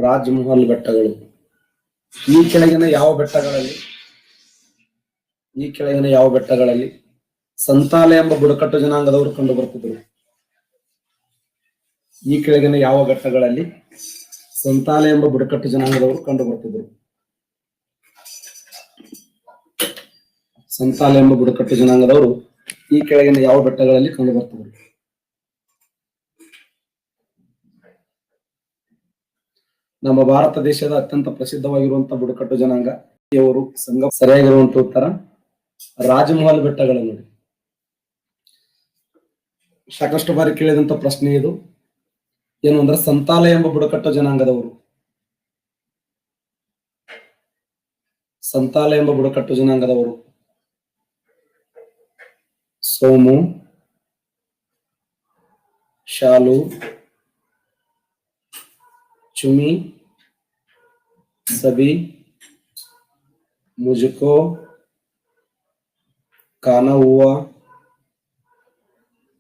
ರಾಜಮಹಲ್ ಬೆಟ್ಟಗಳು. ಈ ಕೆಳಗಿನ ಯಾವ ಬೆಟ್ಟಗಳಲ್ಲಿ ಸಂತಾಲ ಎಂಬ ಬುಡಕಟ್ಟು ಜನಾಂಗದವರು ಕಂಡು ಬರ್ತಿದ್ರು? ಈ ಕೆಳಗಿನ ಯಾವ ಬೆಟ್ಟಗಳಲ್ಲಿ ಸಂತಾಲ ಎಂಬ ಬುಡಕಟ್ಟು ಜನಾಂಗದವರು ಕಂಡು ಬರ್ತಿದ್ರು? ಸಂತಾಲ ಎಂಬ ಬುಡಕಟ್ಟು ಜನಾಂಗದವರು ಈ ಕೆಳಗಿನ ಯಾವ ಬೆಟ್ಟಗಳಲ್ಲಿ ಕಂಡು ಬರ್ತಿದ್ರು? ನಮ್ಮ ಭಾರತ ದೇಶದ ಅತ್ಯಂತ ಪ್ರಸಿದ್ಧವಾಗಿರುವಂತಹ ಬುಡಕಟ್ಟು ಜನಾಂಗ ಇವರು ಸಂಘ. ಸರಿಯಾಗಿರುವಂತ ಉತ್ತರ ರಾಜಮಹಲ್ ಬೆಟ್ಟಗಳು. ನೋಡಿ, ಸಾಕಷ್ಟು ಬಾರಿ ಕೇಳಿದಂತ ಪ್ರಶ್ನೆ ಇದು. ಏನು ಅಂದ್ರೆ ಸಂತಾಲ ಎಂಬ ಬುಡಕಟ್ಟು ಜನಾಂಗದವರು, ಸಂತಾಲ ಎಂಬ ಬುಡಕಟ್ಟು ಜನಾಂಗದವರು ಸೋಮು, ಶಾಲು, ಚುಮಿ, ಸಬಿ, ಮುಜುಕೋ, ಕಾನಹುआ,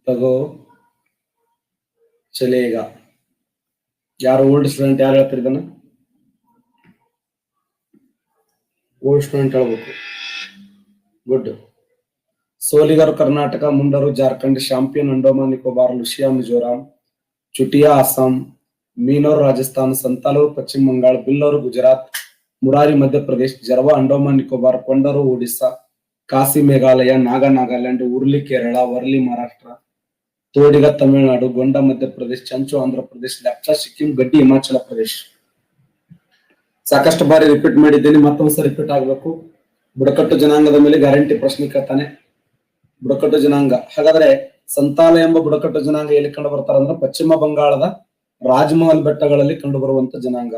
ತಗೋ, ಚಲೇಗ. ಯಾರು ಓಲ್ಡ್ ಸ್ಟೂಡೆಂಟ್ ಯಾರು ಹೇಳ್ತಾರೆ ಇದನ್ನ? ಓಲ್ಡ್ ಸ್ಟೂಡೆಂಟ್ ಹೇಳ್ಬೇಕು. ಗುಡ್. ಸೋಲಿಗರು ಕರ್ನಾಟಕ, ಮುಂಡರು ಜಾರ್ಖಂಡ್, ಶಾಂಪಿಯನ್ ಅಂಡೋಮಾನ್ ನಿಕೋಬಾರ್, ಲುಷಿಯಾ ಮಿಜೋರಾಂ, ಚುಟಿಯಾ ಅಸ್ಸಾಂ, ಮೀನೋರ್ ರಾಜಸ್ಥಾನ್, ಸಂತಾಲೂರು ಪಶ್ಚಿಮ ಬಂಗಾಳ, ಬಿಲ್ಲೋರು ಗುಜರಾತ್, ಮುರಾರಿ ಮಧ್ಯಪ್ರದೇಶ್, ಜರ್ವಾ ಅಂಡೋಮಾನ್ ನಿಕೋಬಾರ್, ಕೊಂಡರು ಒಡಿಸ್ಸಾ, ಕಾಸಿ ಮೇಘಾಲಯ, ನಾಗಾ ನಾಗಾಲ್ಯಾಂಡ್, ಉರ್ಲಿ ಕೇರಳ, ವರ್ಲಿ ಮಹಾರಾಷ್ಟ್ರ, ತೋಡಿಗ ತಮಿಳುನಾಡು, ಗೊಂಡ ಮಧ್ಯಪ್ರದೇಶ್, ಚಂಚು ಆಂಧ್ರ ಪ್ರದೇಶ್, ಲೆಪ್ಚಾ ಸಿಕ್ಕಿಂ, ಗಡ್ಡಿ ಹಿಮಾಚಲ ಪ್ರದೇಶ್. ಸಾಕಷ್ಟು ಬಾರಿ ರಿಪೀಟ್ ಮಾಡಿದ್ದೇನೆ, ಮತ್ತೊಂದ್ಸರಿ ರಿಪೀಟ್ ಆಗ್ಬೇಕು. ಬುಡಕಟ್ಟು ಜನಾಂಗದ ಮೇಲೆ ಗ್ಯಾರಂಟಿ ಪ್ರಶ್ನೆ ಕೇಳ್ತಾನೆ. ಬುಡಕಟ್ಟು ಜನಾಂಗ, ಹಾಗಾದ್ರೆ ಸಂತಾಲ ಎಂಬ ಬುಡಕಟ್ಟು ಜನಾಂಗ ಎಲ್ಲಿ ಕಂಡು ಬರ್ತಾರ ಅಂದ್ರೆ ಪಶ್ಚಿಮ ಬಂಗಾಳದ ರಾಜಮಹಲ್ ಬೆಟ್ಟಗಳಲ್ಲಿ ಕಂಡು ಬರುವಂತ ಜನಾಂಗ.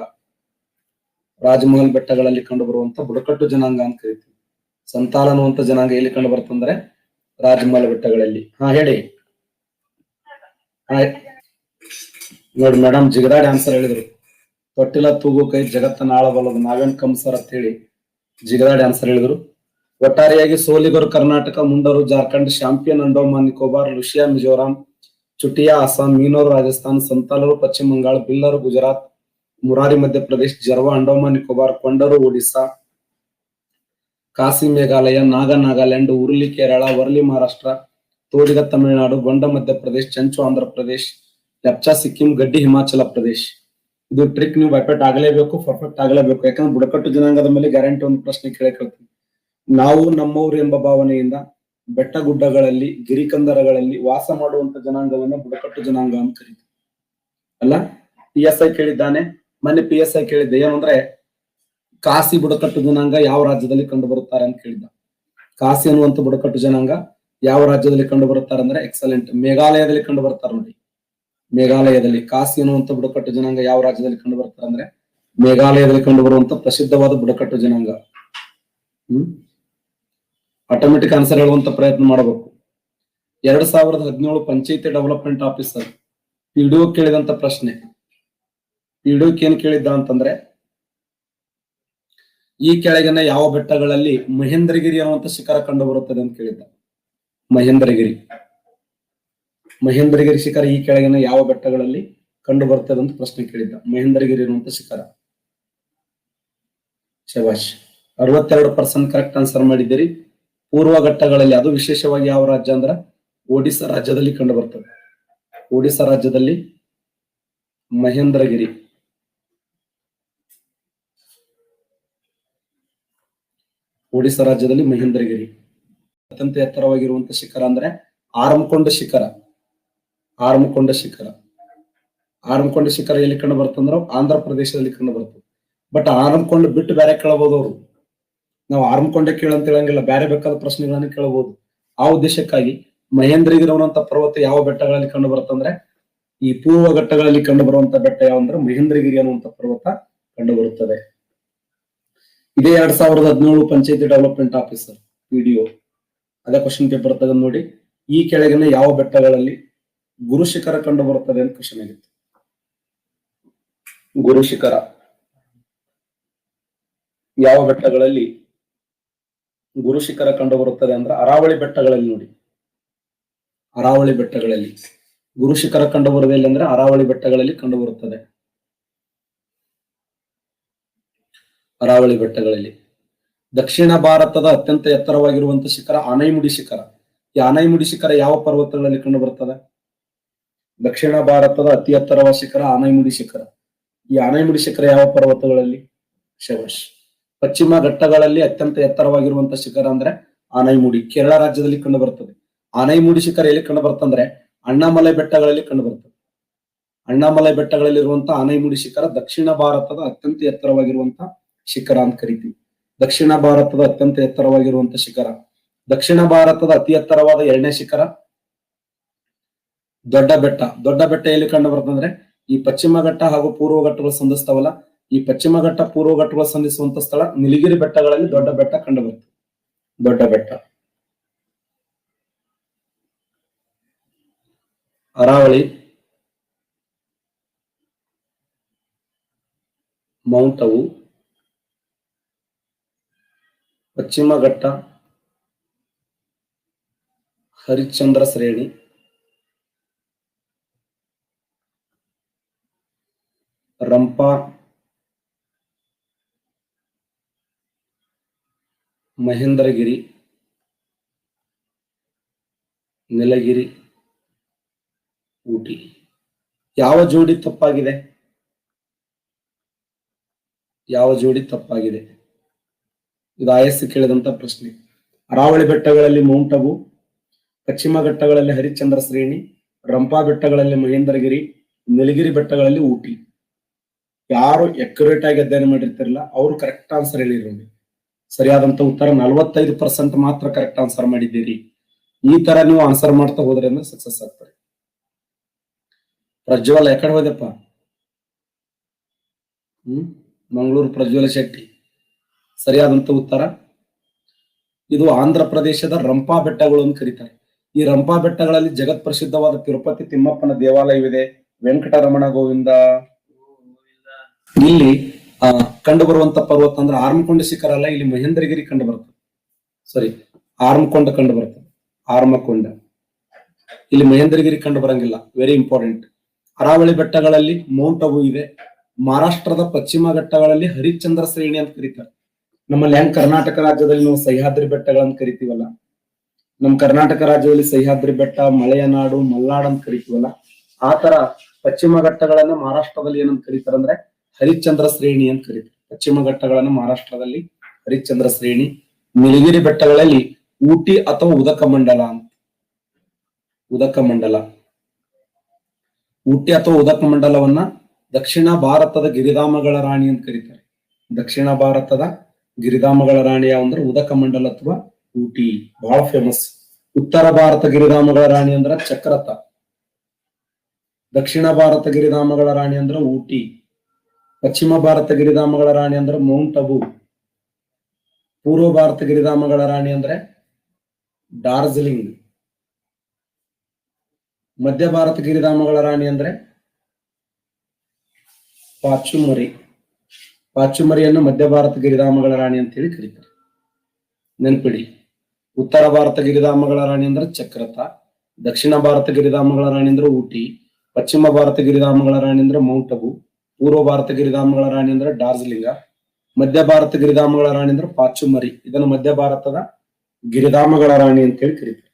ರಾಜಮಹಲ್ ಬೆಟ್ಟಗಳಲ್ಲಿ ಕಂಡು ಬರುವಂತ ಬುಡಕಟ್ಟು ಜನಾಂಗ ಅಂತ ಕರಿತೀವಿ. ಸಂತಾಲ ಅನ್ನುವಂತ ಜನಾಂಗ ಎಲ್ಲಿ ಕಂಡು ಬರ್ತಂದ್ರೆ ರಾಜಮಹಲ್ ಬೆಟ್ಟಗಳಲ್ಲಿ. ಹೇಳಿ. ನೋಡಿ ಮೇಡಮ್, ಜಿಗದಾಡಿ ಆನ್ಸರ್ ಹೇಳಿದ್ರು. ತೊಟ್ಟಿಲ ತೂಗು ಕೈ ಜಗತ್ತನ್ನ ಆಳಬಲ್ಲದು ನಾವೇನ್ ಕಂಸರ್ ಅಂತ ಹೇಳಿ ಜಿಗದಾಡಿ ಆನ್ಸರ್ ಹೇಳಿದ್ರು. ಒಟ್ಟಾರೆಯಾಗಿ ಸೋಲಿಗರು ಕರ್ನಾಟಕ, ಮುಂಡರು ಜಾರ್ಖಂಡ್, ಶಾಂಪಿಯನ್ ಅಂಡೋಮಾನ್ ನಿಕೋಬಾರ್, ಲುಷಿಯಾ ಮಿಜೋರಾಂ, ಚುಟಿಯಾ ಅಸ್ಸಾಂ, ಮೀನೋರ್ ರಾಜಸ್ಥಾನ್, ಸಂತಾಲರು ಪಶ್ಚಿಮ ಬಂಗಾಳ, ಬಿಲ್ಲರು ಗುಜರಾತ್, ಮುರಾರಿ ಮಧ್ಯಪ್ರದೇಶ್, ಜರ್ವಾ ಅಂಡೋಮಾನ್ ನಿಕೋಬಾರ್, ಕೊಂಡರು ಒಡಿಸ್ಸಾ, ಕಾಸಿ ಮೇಘಾಲಯ, ನಾಗಾ ನಾಗಾಲ್ಯಾಂಡ್, ಉರ್ಲಿ ಕೇರಳ, ವರ್ಲಿ ಮಹಾರಾಷ್ಟ್ರ, ತೋಡಿಗ ತಮಿಳುನಾಡು, ಗೊಂಡ ಮಧ್ಯಪ್ರದೇಶ್, ಚಂಚು ಆಂಧ್ರ ಪ್ರದೇಶ್, ಲೆಪ್ಚಾ ಸಿಕ್ಕಿಂ, ಗಡ್ಡಿ ಹಿಮಾಚಲ ಪ್ರದೇಶ್. ಇದು ಟ್ರಿಕ್ ನೀವು ಬೈಪೆಟ್ ಆಗಲೇಬೇಕು, ಪರ್ಫೆಕ್ಟ್ ಆಗಲೇಬೇಕು. ಯಾಕಂದ್ರೆ ಬುಡಕಟ್ಟು ಜನಾಂಗದ ಮೇಲೆ ಗ್ಯಾರಂಟಿ ಒಂದು ಪ್ರಶ್ನೆ ಕೇಳ್ತೀವಿ. ನಾವು ನಮ್ಮವರು ಎಂಬ ಭಾವನೆಯಿಂದ ಬೆಟ್ಟ ಗುಡ್ಡಗಳಲ್ಲಿ, ಗಿರಿಕಂದರಗಳಲ್ಲಿ ವಾಸ ಮಾಡುವಂತ ಜನಾಂಗವನ್ನ ಬುಡಕಟ್ಟು ಜನಾಂಗ ಅಂತ ಕರೀತೀವಿ ಅಲ್ಲ. PSI ಕೇಳಿದ್ದಾನೆ, ಮೊನ್ನೆ PSI ಕೇಳಿದ್ದೆ. ಏನಂದ್ರೆ ಕಾಸಿ ಬುಡಕಟ್ಟು ಜನಾಂಗ ಯಾವ ರಾಜ್ಯದಲ್ಲಿ ಕಂಡು ಬರುತ್ತಾರೆ ಅಂತ ಕೇಳಿದ್ದ. ಕಾಸಿ ಅನ್ನುವಂತ ಬುಡಕಟ್ಟು ಜನಾಂಗ ಯಾವ ರಾಜ್ಯದಲ್ಲಿ ಕಂಡು ಬರುತ್ತಾರೆ ಅಂದ್ರೆ ಎಕ್ಸಲೆಂಟ್, ಮೇಘಾಲಯದಲ್ಲಿ ಕಂಡು ಬರ್ತಾರೆ. ನೋಡಿ, ಮೇಘಾಲಯದಲ್ಲಿ ಕಾಸಿ ಅನ್ನುವಂತ ಬುಡಕಟ್ಟು ಜನಾಂಗ ಯಾವ ರಾಜ್ಯದಲ್ಲಿ ಕಂಡು ಬರ್ತಾರೆ ಅಂದ್ರೆ ಮೇಘಾಲಯದಲ್ಲಿ ಕಂಡು ಬರುವಂತ ಪ್ರಸಿದ್ಧವಾದ ಬುಡಕಟ್ಟು ಜನಾಂಗ. ಆಟೋಮೆಟಿಕ್ ಆನ್ಸರ್ ಹೇಳುವಂತ ಪ್ರಯತ್ನ ಮಾಡಬೇಕು. 2017 ಪಂಚಾಯತಿ ಡೆವಲಪ್ಮೆಂಟ್ ಆಫೀಸರ್ PDO ಕೇಳಿದಂತ ಪ್ರಶ್ನೆ. PDO ಏನ್ ಕೇಳಿದ್ದ ಅಂತಂದ್ರೆ ಈ ಕೆಳಗಿನ ಯಾವ ಬೆಟ್ಟಗಳಲ್ಲಿ ಮಹೇಂದ್ರಗಿರಿ ಅನ್ನುವಂತ ಶಿಖರ ಕಂಡು ಬರುತ್ತದೆ ಅಂತ ಕೇಳಿದ್ದ. ಮಹೇಂದ್ರಗಿರಿ ಶಿಖರ ಈ ಕೆಳಗಿನ ಯಾವ ಬೆಟ್ಟಗಳಲ್ಲಿ ಕಂಡು ಬರ್ತದೆ ಅಂತ ಪ್ರಶ್ನೆ ಕೇಳಿದ್ದ. ಮಹೇಂದ್ರಗಿರಿ ಅನ್ನುವಂತ ಶಿಖರ. ಶಬಾಷ್, 62% ಕರೆಕ್ಟ್ ಆನ್ಸರ್ ಮಾಡಿದ್ದೀರಿ. ಪೂರ್ವ ಘಟ್ಟಗಳಲ್ಲಿ, ಅದು ವಿಶೇಷವಾಗಿ ಯಾವ ರಾಜ್ಯ ಅಂದ್ರೆ ಒಡಿಸ್ಸಾ ರಾಜ್ಯದಲ್ಲಿ ಕಂಡು ಬರ್ತದೆ. ಒಡಿಸ್ಸಾ ರಾಜ್ಯದಲ್ಲಿ ಮಹೇಂದ್ರಗಿರಿ. ಒಡಿಸ್ಸಾ ರಾಜ್ಯದಲ್ಲಿ ಮಹೇಂದ್ರಗಿರಿ. ಅತ್ಯಂತ ಎತ್ತರವಾಗಿರುವಂತಹ ಶಿಖರ ಅಂದ್ರೆ ಆರಮಕೊಂಡ ಶಿಖರ. ಆರಮಕೊಂಡ ಶಿಖರ ಎಲ್ಲಿ ಕಂಡು ಬರ್ತಂದ್ರ ಆಂಧ್ರ ಪ್ರದೇಶದಲ್ಲಿ ಕಂಡು ಬರ್ತದೆ. ಬಟ್ ಆರಮಕೊಂಡ ಬಿಟ್ಟು ಬೇರೆ ಕೇಳಬಹುದು ಅವರು. ನಾವು ಆರಮಕೊಂಡ ಕೇಳಂತ ಹೇಳಂಗಿಲ್ಲ, ಬೇರೆ ಬೇಕಾದ ಪ್ರಶ್ನೆಗಳನ್ನ ಕೇಳಬಹುದು. ಆ ಉದ್ದೇಶಕ್ಕಾಗಿ ಮಹೇಂದ್ರಗಿರಿ ಅನ್ನುವಂತ ಪರ್ವತ ಯಾವ ಬೆಟ್ಟಗಳಲ್ಲಿ ಕಂಡು ಬರ್ತಂದ್ರೆ ಈ ಪೂರ್ವ ಘಟ್ಟಗಳಲ್ಲಿ ಕಂಡು ಬರುವಂತ ಬೆಟ್ಟ ಯಾವಂದ್ರೆ ಮಹೇಂದ್ರಗಿರಿ ಅನ್ನುವಂತ ಪರ್ವತ ಕಂಡು ಬರುತ್ತದೆ. ಇದೇ 2017 ಪಂಚಾಯತಿ ಡೆವಲಪ್ಮೆಂಟ್ ಆಫೀಸರ್ PDO ಅದೇ ಕ್ವಶನ್ ಪೇಪರ್ ತೆಗೆದು ನೋಡಿ. ಈ ಕೆಳಗಿನ ಯಾವ ಬೆಟ್ಟಗಳಲ್ಲಿ ಗುರು ಶಿಖರ ಕಂಡು ಬರುತ್ತದೆ ಅಂತ ಕ್ವಶನ್ ಆಗಿತ್ತು. ಗುರು ಶಿಖರ ಯಾವ ಬೆಟ್ಟಗಳಲ್ಲಿ ಗುರು ಶಿಖರ ಕಂಡು ಬರುತ್ತದೆ ಅಂದ್ರೆ ಅರಾವಳಿ ಬೆಟ್ಟಗಳಲ್ಲಿ. ನೋಡಿ, ಅರಾವಳಿ ಬೆಟ್ಟಗಳಲ್ಲಿ ಗುರು ಶಿಖರ ಕಂಡು ಬರುವುದಿಲ್ಲ ಅಂದ್ರೆ ಅರಾವಳಿ ಬೆಟ್ಟಗಳಲ್ಲಿ ಕಂಡು ಬರುತ್ತದೆ. ಅರಾವಳಿ ಬೆಟ್ಟಗಳಲ್ಲಿ. ದಕ್ಷಿಣ ಭಾರತದ ಅತ್ಯಂತ ಎತ್ತರವಾಗಿರುವಂತಹ ಶಿಖರ ಆನೈಮುಡಿ ಶಿಖರ. ಈ ಆನೈಮುಡಿ ಶಿಖರ ಯಾವ ಪರ್ವತಗಳಲ್ಲಿ ಕಂಡು ಬರ್ತದೆ? ದಕ್ಷಿಣ ಭಾರತದ ಅತಿ ಎತ್ತರವಾದ ಶಿಖರ ಆನೈಮುಡಿ ಶಿಖರ. ಈ ಆನೈಮುಡಿ ಶಿಖರ ಯಾವ ಪರ್ವತಗಳಲ್ಲಿ? ಶಬಾಷ್. ಪಶ್ಚಿಮ ಘಟ್ಟಗಳಲ್ಲಿ ಅತ್ಯಂತ ಎತ್ತರವಾಗಿರುವಂತಹ ಶಿಖರ ಅಂದ್ರೆ ಆನೈಮುಡಿ, ಕೇರಳ ರಾಜ್ಯದಲ್ಲಿ ಕಂಡು ಬರ್ತದೆ. ಆನೈಮುಡಿ ಶಿಖರ ಎಲ್ಲಿ ಕಂಡು ಬರ್ತಂದ್ರೆ ಅಣ್ಣಾಮಲೈ ಬೆಟ್ಟಗಳಲ್ಲಿ ಕಂಡು ಬರ್ತದೆ. ಅಣ್ಣಾಮಲೈ ಬೆಟ್ಟಗಳಲ್ಲಿರುವಂತಹ ಆನೈಮುಡಿ ಶಿಖರ ದಕ್ಷಿಣ ಭಾರತದ ಅತ್ಯಂತ ಎತ್ತರವಾಗಿರುವಂತಹ ಶಿಖರ ಅಂತ ಕರಿತೀವಿ. ದಕ್ಷಿಣ ಭಾರತದ ಅತ್ಯಂತ ಎತ್ತರವಾಗಿರುವಂತಹ ಶಿಖರ. ದಕ್ಷಿಣ ಭಾರತದ ಅತಿ ಎತ್ತರವಾದ ಎರಡನೇ ಶಿಖರ ದೊಡ್ಡ ಬೆಟ್ಟ. ದೊಡ್ಡ ಬೆಟ್ಟ ಎಲ್ಲಿ ಕಂಡು ಬರ್ತಂದ್ರೆ ಈ ಪಶ್ಚಿಮ ಘಟ್ಟ ಹಾಗೂ ಪೂರ್ವ ಘಟ್ಟಗಳು ಸಂಧಿಸ್ತಾವಲ್ಲ, ಈ ಪಶ್ಚಿಮ ಘಟ್ಟ ಪೂರ್ವ ಘಟ್ಟಗಳು ಸಂಧಿಸುವಂತ ಸ್ಥಳ ನೀಲಗಿರಿ ಬೆಟ್ಟಗಳಲ್ಲಿ ದೊಡ್ಡ ಬೆಟ್ಟ ಕಂಡು ಬರ್ತದೆ. ದೊಡ್ಡ ಬೆಟ್ಟ. ಅರಾವಳಿ, ಮೌಂಟ್ ಅಬು, ಪಶ್ಚಿಮ ಘಟ್ಟ, ಹರಿಶ್ಚಂದ್ರ ಶ್ರೇಣಿ, ರಂಪಾ, ಮಹೇಂದ್ರಗಿರಿ, ನೀಲಗಿರಿ, ಊಟಿ. ಯಾವ ಜೋಡಿ ತಪ್ಪಾಗಿದೆ? ಯಾವ ಜೋಡಿ ತಪ್ಪಾಗಿದೆ? ಇದು ಆಯಸ್ಸು ಕೇಳಿದಂತ ಪ್ರಶ್ನೆ. ಅರಾವಳಿ ಬೆಟ್ಟಗಳಲ್ಲಿ ಮೌಂಟ್ ಅಬು, ಪಶ್ಚಿಮ ಘಟ್ಟಗಳಲ್ಲಿ ಹರಿಶ್ಚಂದ್ರ ಶ್ರೇಣಿ, ರಂಪಾ ಬೆಟ್ಟಗಳಲ್ಲಿ ಮಹೇಂದ್ರಗಿರಿ, ನೀಲಗಿರಿ ಬೆಟ್ಟಗಳಲ್ಲಿ ಊಟಿ. ಯಾರು ಅಕ್ಯುರೇಟ್ ಆಗಿ ಅಧ್ಯಯನ ಮಾಡಿರ್ತಿರಲ್ಲ ಅವರು ಕರೆಕ್ಟ್ ಆನ್ಸರ್ ಹೇಳಿರೋದು. ಸರಿಯಾದಂತ ಉತ್ತರ 45% ಮಾತ್ರ ಕರೆಕ್ಟ್ ಆನ್ಸರ್ ಮಾಡಿದ್ದೀರಿ. ಈ ತರ ನೀವು ಆನ್ಸರ್ ಮಾಡ್ತಾ ಹೋದ್ರೆ ಅಂದ್ರೆ ಸಕ್ಸಸ್ ಆಗ್ತಾರೆ. ಪ್ರಜ್ವಲ್ ಯಾಕಡೆ ಹೋದಪ್ಪ? ಮಂಗಳೂರು ಪ್ರಜ್ವಲ ಶೆಟ್ಟಿ. ಸರಿಯಾದಂತ ಉತ್ತರ. ಇದು ಆಂಧ್ರ ಪ್ರದೇಶದ ರಂಪಾ ಬೆಟ್ಟಗಳು ಅಂತ ಕರೀತಾರೆ. ಈ ರಂಪಾ ಬೆಟ್ಟಗಳಲ್ಲಿ ಜಗತ್ ಪ್ರಸಿದ್ಧವಾದ ತಿರುಪತಿ ತಿಮ್ಮಪ್ಪನ ದೇವಾಲಯವಿದೆ. ವೆಂಕಟರಮಣ ಗೋವಿಂದ. ಇಲ್ಲಿ ಕಂಡು ಬರುವಂತ ಪರ್ವತ ಅಂದ್ರೆ ಆರ್ಮಕೊಂಡ ಶಿಖರ ಅಲ್ಲ, ಇಲ್ಲಿ ಮಹೇಂದ್ರಗಿರಿ ಕಂಡು ಬರ್ತದೆ. ಸರಿ, ಆರ್ಮಕೊಂಡ ಕಂಡು ಬರ್ತದೆ. ಆರ್ಮಕೊಂಡ. ಇಲ್ಲಿ ಮಹೇಂದ್ರಗಿರಿ ಕಂಡು ಬರಂಗಿಲ್ಲ. Very important. ಅರಾವಳಿ ಬೆಟ್ಟಗಳಲ್ಲಿ ಮೌಂಟ್ ಅಬು ಇದೆ. ಮಹಾರಾಷ್ಟ್ರದ ಪಶ್ಚಿಮ ಘಟ್ಟಗಳಲ್ಲಿ ಹರಿಶ್ಚಂದ್ರ ಶ್ರೇಣಿ ಅಂತ ಕರೀತಾರೆ. ನಮ್ಮಲ್ಲಿ ಹೆಂಗ್ ಕರ್ನಾಟಕ ರಾಜ್ಯದಲ್ಲಿ ನಾವು ಸಹ್ಯಾದ್ರಿ ಬೆಟ್ಟಗಳಂತ ಕರಿತೀವಲ್ಲ, ನಮ್ ಕರ್ನಾಟಕ ರಾಜ್ಯದಲ್ಲಿ ಸಹ್ಯಾದ್ರಿ ಬೆಟ್ಟ, ಮಲೆಯನಾಡು, ಮಲ್ನಾಡ್ ಅಂತ ಕರಿತೀವಲ್ಲ, ಆ ತರ ಪಶ್ಚಿಮ ಘಟ್ಟಗಳನ್ನ ಮಹಾರಾಷ್ಟ್ರದಲ್ಲಿ ಏನಂತ ಕರೀತಾರೆ ಅಂದ್ರೆ ಹರಿಶ್ಚಂದ್ರ ಶ್ರೇಣಿ ಅಂತ ಕರೀತಾರೆ. ಪಶ್ಚಿಮ ಘಟ್ಟಗಳನ್ನು ಮಹಾರಾಷ್ಟ್ರದಲ್ಲಿ ಹರಿಶ್ಚಂದ್ರ ಶ್ರೇಣಿ. ನೀಲಗಿರಿ ಬೆಟ್ಟಗಳಲ್ಲಿ ಊಟಿ ಅಥವಾ ಉದಕ ಮಂಡಲ ಅಂತ. ಉದಕ ಮಂಡಲ. ಊಟಿ ಅಥವಾ ಉದಕ ಮಂಡಲವನ್ನ ದಕ್ಷಿಣ ಭಾರತದ ಗಿರಿಧಾಮಗಳ ರಾಣಿ ಅಂತ ಕರೀತಾರೆ. ದಕ್ಷಿಣ ಭಾರತದ ಗಿರಿಧಾಮಗಳ ರಾಣಿ ಯಾವಂದ್ರೆ ಉದಕ ಮಂಡಲ ಅಥವಾ ಊಟಿ. ಬಹಳ ಫೇಮಸ್. ಉತ್ತರ ಭಾರತ ಗಿರಿಧಾಮಗಳ ರಾಣಿ ಅಂದ್ರ ಚಕ್ರತ. ದಕ್ಷಿಣ ಭಾರತ ಗಿರಿಧಾಮಗಳ ರಾಣಿ ಅಂದ್ರ ಊಟಿ. ಪಶ್ಚಿಮ ಭಾರತ ಗಿರಿಧಾಮಗಳ ರಾಣಿ ಅಂದ್ರೆ ಮೌಂಟ್ ಅಬು. ಪೂರ್ವ ಭಾರತ ಗಿರಿಧಾಮಗಳ ರಾಣಿ ಅಂದ್ರೆ ಡಾರ್ಜಿಲಿಂಗ್. ಮಧ್ಯ ಭಾರತ ಗಿರಿಧಾಮಗಳ ರಾಣಿ ಅಂದ್ರೆ ಪಾಚುಮರಿ. ಪಾಚುಮರಿಯನ್ನು ಮಧ್ಯ ಭಾರತ ಗಿರಿಧಾಮಗಳ ರಾಣಿ ಅಂತ ಹೇಳಿ ಕರೀತಾರೆ. ನೆನ್ಪಿಡಿ. ಉತ್ತರ ಭಾರತ ಗಿರಿಧಾಮಗಳ ರಾಣಿ ಅಂದ್ರೆ ಚಕ್ರತ. ದಕ್ಷಿಣ ಭಾರತ ಗಿರಿಧಾಮಗಳ ರಾಣಿ ಅಂದ್ರೆ ಊಟಿ. ಪಶ್ಚಿಮ ಭಾರತ ಗಿರಿಧಾಮಗಳ ರಾಣಿ ಅಂದ್ರೆ ಮೌಂಟ್ ಅಬು. ಪೂರ್ವ ಭಾರತ ಗಿರಿಧಾಮಗಳ ರಾಣಿ ಅಂದ್ರೆ ಡಾರ್ಜಿಲಿಂಗ. ಮಧ್ಯ ಭಾರತ ಗಿರಿಧಾಮಗಳ ರಾಣಿ ಅಂದ್ರೆ ಪಾಚುಮರಿ. ಇದನ್ನು ಮಧ್ಯ ಭಾರತದ ಗಿರಿಧಾಮಗಳ ರಾಣಿ ಅಂತ ಹೇಳಿ ಕರೀತಾರೆ.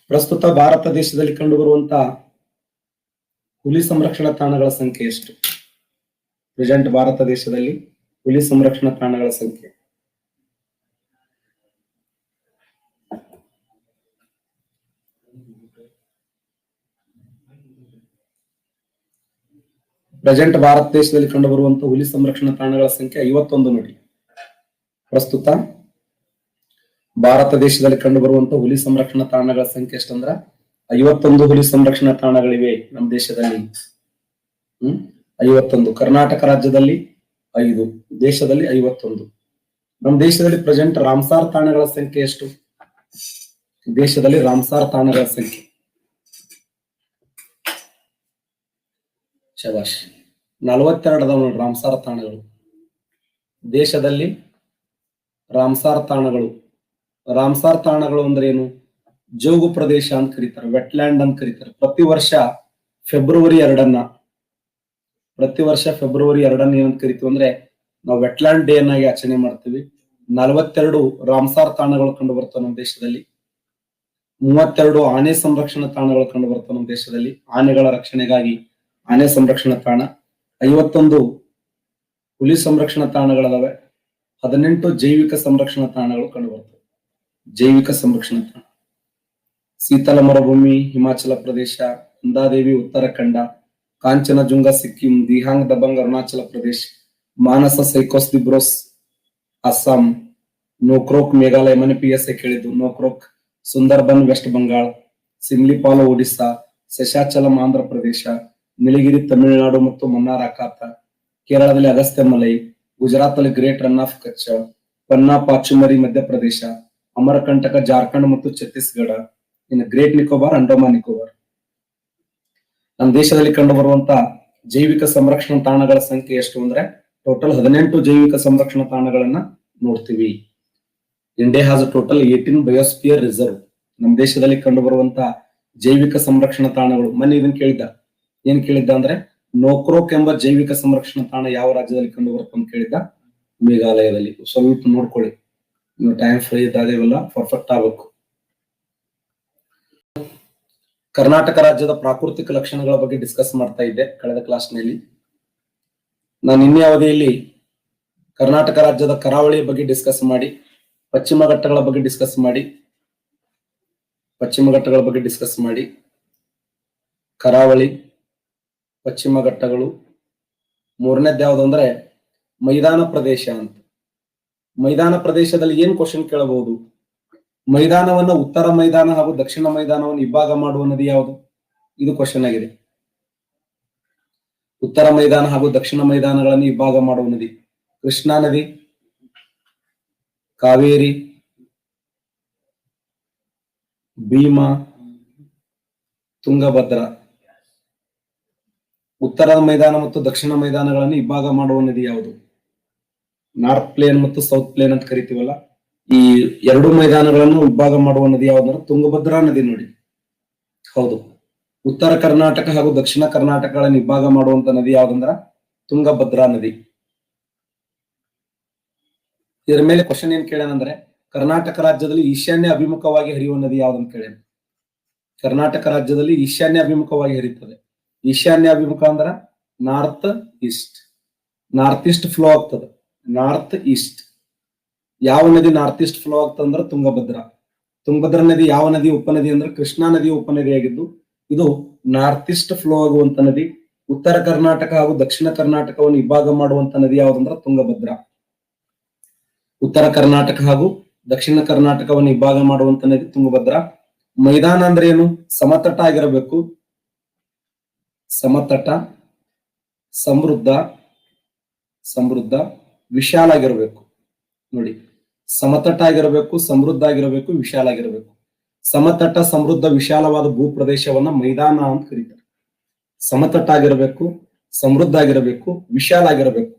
ಪ್ರಸ್ತುತ ಭಾರತ ದೇಶದಲ್ಲಿ ಕಂಡುಬರುವಂತಹ ಹುಲಿ ಸಂರಕ್ಷಣಾ ತಾಣಗಳ ಸಂಖ್ಯೆ ಎಷ್ಟು? ಪ್ರೆಸೆಂಟ್ ಭಾರತ ದೇಶದಲ್ಲಿ ಹುಲಿ ಸಂರಕ್ಷಣಾ ತಾಣಗಳ ಸಂಖ್ಯೆ ಪ್ರೆಸೆಂಟ್ ಭಾರತ ದೇಶದಲ್ಲಿ ಕಂಡುಬರುವಂತಹ ಹುಲಿ ಸಂರಕ್ಷಣಾ ತಾಣಗಳ ಸಂಖ್ಯೆ 51 ನೋಡಿ. ಪ್ರಸ್ತುತ ಭಾರತ ದೇಶದಲ್ಲಿ ಕಂಡುಬರುವಂತಹ ಹುಲಿ ಸಂರಕ್ಷಣಾ ತಾಣಗಳ ಸಂಖ್ಯೆ ಎಷ್ಟಂದ್ರ 51 ಹುಲಿ ಸಂರಕ್ಷಣಾ ತಾಣಗಳಿವೆ ನಮ್ಮ ದೇಶದಲ್ಲಿ. 51. ಕರ್ನಾಟಕ ರಾಜ್ಯದಲ್ಲಿ 5, ದೇಶದಲ್ಲಿ 51. ನಮ್ಮ ದೇಶದಲ್ಲಿ ಪ್ರೆಸೆಂಟ್ ರಾಮ್ಸಾರ್ ತಾಣಗಳ ಸಂಖ್ಯೆ ಎಷ್ಟು? ದೇಶದಲ್ಲಿ ರಾಮ್ಸಾರ್ ತಾಣಗಳ ಸಂಖ್ಯೆ ಶಬಾಷ್. 42 ಅದಾವ ನೋಡಿ ರಾಮ್ಸಾರ್ ತಾಣಗಳು ದೇಶದಲ್ಲಿ. ರಾಮ್ಸಾರ್ ತಾಣಗಳು ಅಂದ್ರೆ ಏನು? ಜೋಗು ಪ್ರದೇಶ ಅಂತ ಕರೀತಾರೆ, ವೆಟ್ಲ್ಯಾಂಡ್ ಅಂತ ಕರೀತಾರೆ. ಪ್ರತಿ ವರ್ಷ ಫೆಬ್ರವರಿ 2 ಏನಂತ ಕರಿತೀವಿ ಅಂದ್ರೆ ನಾವು ವೆಟ್ಲ್ಯಾಂಡ್ ಡೇ ಅನ್ನಾಗಿ ಆಚರಣೆ ಮಾಡ್ತೀವಿ. 42 ರಾಮ್ಸಾರ್ ತಾಣಗಳು ಕಂಡು ಬರ್ತವೆ ನಮ್ಮ ದೇಶದಲ್ಲಿ. 32 ಆನೆ ಸಂರಕ್ಷಣಾ ತಾಣಗಳು ಕಂಡು ಬರ್ತವೆ ನಮ್ಮ ದೇಶದಲ್ಲಿ, ಆನೆಗಳ ರಕ್ಷಣೆಗಾಗಿ ಆನೆ ಸಂರಕ್ಷಣಾ ತಾಣ. 51 ಹುಲಿ ಸಂರಕ್ಷಣಾ ತಾಣಗಳಿದಾವೆ. 18 ಜೈವಿಕ ಸಂರಕ್ಷಣಾ ತಾಣಗಳು ಕಂಡು ಬರ್ತವೆ. ಜೈವಿಕ ಸಂರಕ್ಷಣಾ ತಾಣ ಶೀತಲ ಮರುಭೂಮಿ ಹಿಮಾಚಲ ಪ್ರದೇಶ, ಅಂದಾದೇವಿ ಉತ್ತರಾಖಂಡ, ಕಾಂಚನಜುಂಗ ಸಿಕ್ಕಿಂ, ದಿಹಾಂಗ್ ದಬಂಗ್ ಅರುಣಾಚಲ ಪ್ರದೇಶ, ಮಾನಸ ಸೈಕೋಸ್ ದಿಬ್ರೋಸ್ ಅಸ್ಸಾಂ, ನೋಕ್ರೋಕ್ ಮೇಘಾಲಯ, ಮನೆ PSA ಕೇಳಿದ್ದು ನೋಕ್ರೋಕ್, ಸುಂದರ್ಬನ್ ವೆಸ್ಟ್ ಬಂಗಾಳ, ಸಿಮ್ಲಿಪಾಲ ಒಡಿಸ್ಸಾ, ಶೇಷಾಚಲಂ ಆಂಧ್ರ ಪ್ರದೇಶ, ನೀಲಗಿರಿ ತಮಿಳುನಾಡು ಮತ್ತು ಮನ್ನಾರ್ ಅಖಾತ, ಕೇರಳದಲ್ಲಿ ಅಗಸ್ತ್ಯ ಮಲೈ, ಗುಜರಾತ್ ಅಲ್ಲಿ ಗ್ರೇಟ್ ರನ್ ಆಫ್ ಕಚ್, ಪನ್ನಾ ಪಾಚುಮರಿ ಮಧ್ಯಪ್ರದೇಶ, ಅಮರಕಂಟಕ ಜಾರ್ಖಂಡ್ ಮತ್ತು ಛತ್ತೀಸ್ಗಢ, ಇನ್ನು ಗ್ರೇಟ್ ನಿಕೋಬಾರ್, ಅಂಡಮಾನ್ ನಿಕೋಬಾರ್. ನಮ್ಮ ದೇಶದಲ್ಲಿ ಕಂಡು ಬರುವಂತ ಜೈವಿಕ ಸಂರಕ್ಷಣಾ ತಾಣಗಳ ಸಂಖ್ಯೆ ಎಷ್ಟು ಅಂದ್ರೆ ಟೋಟಲ್ 18 ಜೈವಿಕ ಸಂರಕ್ಷಣಾ ತಾಣಗಳನ್ನ ನೋಡ್ತೀವಿ. India has a total 18 biosphere reserve. ನಮ್ಮ ದೇಶದಲ್ಲಿ ಕಂಡು ಬರುವಂತ ಜೈವಿಕ ಸಂರಕ್ಷಣಾ ತಾಣಗಳು. ಮೊನ್ನೆ ಇದನ್ನ ಏನ್ ಕೇಳಿದ್ದ ಅಂದ್ರೆ ನೋಕ್ರೋಕ್ ಎಂಬ ಜೈವಿಕ ಸಂರಕ್ಷಣಾ ತಾಣ ಯಾವ ರಾಜ್ಯದಲ್ಲಿ ಕಂಡು ಬರುತ್ತೆ ಅಂತ ಕೇಳಿದ್ದ. ಮೇಘಾಲಯದಲ್ಲಿ. ಸ್ವಲ್ಪ ನೋಡ್ಕೊಳ್ಳಿ, ನೀವು ಟೈಮ್ ಫ್ರೀ ಇದ್ದಾಗ ಇವೆಲ್ಲ ಪರ್ಫೆಕ್ಟ್ ಆಗ್ಬೇಕು. ಕರ್ನಾಟಕ ರಾಜ್ಯದ ಪ್ರಾಕೃತಿಕ ಲಕ್ಷಣಗಳ ಬಗ್ಗೆ ಡಿಸ್ಕಸ್ ಮಾಡ್ತಾ ಇದ್ದೆ ಕಳೆದ ಕ್ಲಾಸ್ನಲ್ಲಿ. ನಾನು ನಿನ್ನೆ ಅವಧಿಯಲ್ಲಿ ಕರ್ನಾಟಕ ರಾಜ್ಯದ ಕರಾವಳಿಯ ಬಗ್ಗೆ ಡಿಸ್ಕಸ್ ಮಾಡಿ, ಪಶ್ಚಿಮ ಘಟ್ಟಗಳ ಬಗ್ಗೆ ಡಿಸ್ಕಸ್ ಮಾಡಿ, ಕರಾವಳಿ, ಪಶ್ಚಿಮ ಘಟ್ಟಗಳು. ಮೂರನೇದ್ದು ಯಾವುದು ಅಂದ್ರೆ ಮೈದಾನ ಪ್ರದೇಶ ಅಂತ. ಮೈದಾನ ಪ್ರದೇಶದಲ್ಲಿ ಏನ್ ಕ್ವಶನ್ ಕೇಳಬಹುದು? ಮೈದಾನವನ್ನ ಉತ್ತರ ಮೈದಾನ ಹಾಗೂ ದಕ್ಷಿಣ ಮೈದಾನವನ್ನು ಇಬ್ಬಾಗ ಮಾಡುವ ನದಿ ಯಾವುದು? ಇದು ಕ್ವಶನ್ ಆಗಿದೆ. ಉತ್ತರ ಮೈದಾನ ಹಾಗೂ ದಕ್ಷಿಣ ಮೈದಾನಗಳನ್ನು ಇಬ್ಬಾಗ ಮಾಡುವ ನದಿ ಕೃಷ್ಣಾ ನದಿ, ಕಾವೇರಿ, ಭೀಮಾ, ತುಂಗಭದ್ರಾ. ಉತ್ತರ ಮೈದಾನ ಮತ್ತು ದಕ್ಷಿಣ ಮೈದಾನಗಳನ್ನು ಇಬ್ಬಾಗ ಮಾಡುವ ನದಿ ಯಾವುದು? ನಾರ್ತ್ ಪ್ಲೇನ್ ಮತ್ತು ಸೌತ್ ಪ್ಲೇನ್ ಅಂತ ಕರಿತೀವಲ್ಲ, ಈ ಎರಡು ಮೈದಾನಗಳನ್ನು ವಿಭಾಗ ಮಾಡುವ ನದಿ ಯಾವ್ದಂದ್ರೆ ತುಂಗಭದ್ರಾ ನದಿ. ನೋಡಿ, ಹೌದು. ಉತ್ತರ ಕರ್ನಾಟಕ ಹಾಗೂ ದಕ್ಷಿಣ ಕರ್ನಾಟಕಗಳನ್ನು ವಿಭಾಗ ಮಾಡುವಂತ ನದಿ ಯಾವ್ದಂದ್ರ ತುಂಗಭದ್ರಾ ನದಿ. ಇದರ ಮೇಲೆ ಕ್ವಶನ್ ಏನ್ ಕೇಳ್ಯಾನಂದ್ರೆ ಕರ್ನಾಟಕ ರಾಜ್ಯದಲ್ಲಿ ಈಶಾನ್ಯ ಅಭಿಮುಖವಾಗಿ ಹರಿಯುವ ನದಿ ಯಾವ್ದಂತ ಕೇಳ್ಯಾನ. ಕರ್ನಾಟಕ ರಾಜ್ಯದಲ್ಲಿ ಈಶಾನ್ಯ ಅಭಿಮುಖವಾಗಿ ಹರಿಯುತ್ತದೆ. ಈಶಾನ್ಯ ಅಭಿಮುಖ ಅಂದ್ರ ನಾರ್ತ್ ಈಸ್ಟ್ ಫ್ಲೋ ಆಗ್ತದೆ. ನಾರ್ತ್ ಈಸ್ಟ್ ಯಾವ ನದಿ ನಾರ್ತ್ ಈಸ್ಟ್ ಫ್ಲೋ ಆಗ್ತದಂದ್ರ ತುಂಗಭದ್ರಾ. ತುಂಗಭದ್ರಾ ನದಿ ಯಾವ ನದಿ ಉಪನದಿ ಅಂದ್ರೆ ಕೃಷ್ಣಾ ನದಿ ಉಪನದಿಯಾಗಿದ್ದು ಇದು ನಾರ್ತ್ ಈಸ್ಟ್ ಫ್ಲೋ ಆಗುವಂತ ನದಿ. ಉತ್ತರ ಕರ್ನಾಟಕ ಹಾಗೂ ದಕ್ಷಿಣ ಕರ್ನಾಟಕವನ್ನು ವಿಭಾಗ ಮಾಡುವಂತ ನದಿ ಯಾವ್ದಂದ್ರ ತುಂಗಭದ್ರಾ. ಉತ್ತರ ಕರ್ನಾಟಕ ಹಾಗೂ ದಕ್ಷಿಣ ಕರ್ನಾಟಕವನ್ನು ವಿಭಾಗ ಮಾಡುವಂತ ನದಿ ತುಂಗಭದ್ರಾ. ಮೈದಾನ ಅಂದ್ರೆ ಏನು? ಸಮತಟ್ಟ ಆಗಿರಬೇಕು. ಸಮತಟ್ಟ, ಸಮೃದ್ಧ, ವಿಶಾಲ ಆಗಿರಬೇಕು. ನೋಡಿ, ಸಮತಟ್ಟ ಆಗಿರಬೇಕು, ಸಮೃದ್ಧ ಆಗಿರಬೇಕು, ವಿಶಾಲ ಆಗಿರಬೇಕು. ಸಮತಟ್ಟ, ಸಮೃದ್ಧ, ವಿಶಾಲವಾದ ಭೂ ಪ್ರದೇಶವನ್ನ ಮೈದಾನ ಅಂತ ಕರೀತಾರೆ. ಸಮತಟ್ಟ ಆಗಿರಬೇಕು, ಸಮೃದ್ಧ ಆಗಿರಬೇಕು, ವಿಶಾಲ ಆಗಿರಬೇಕು,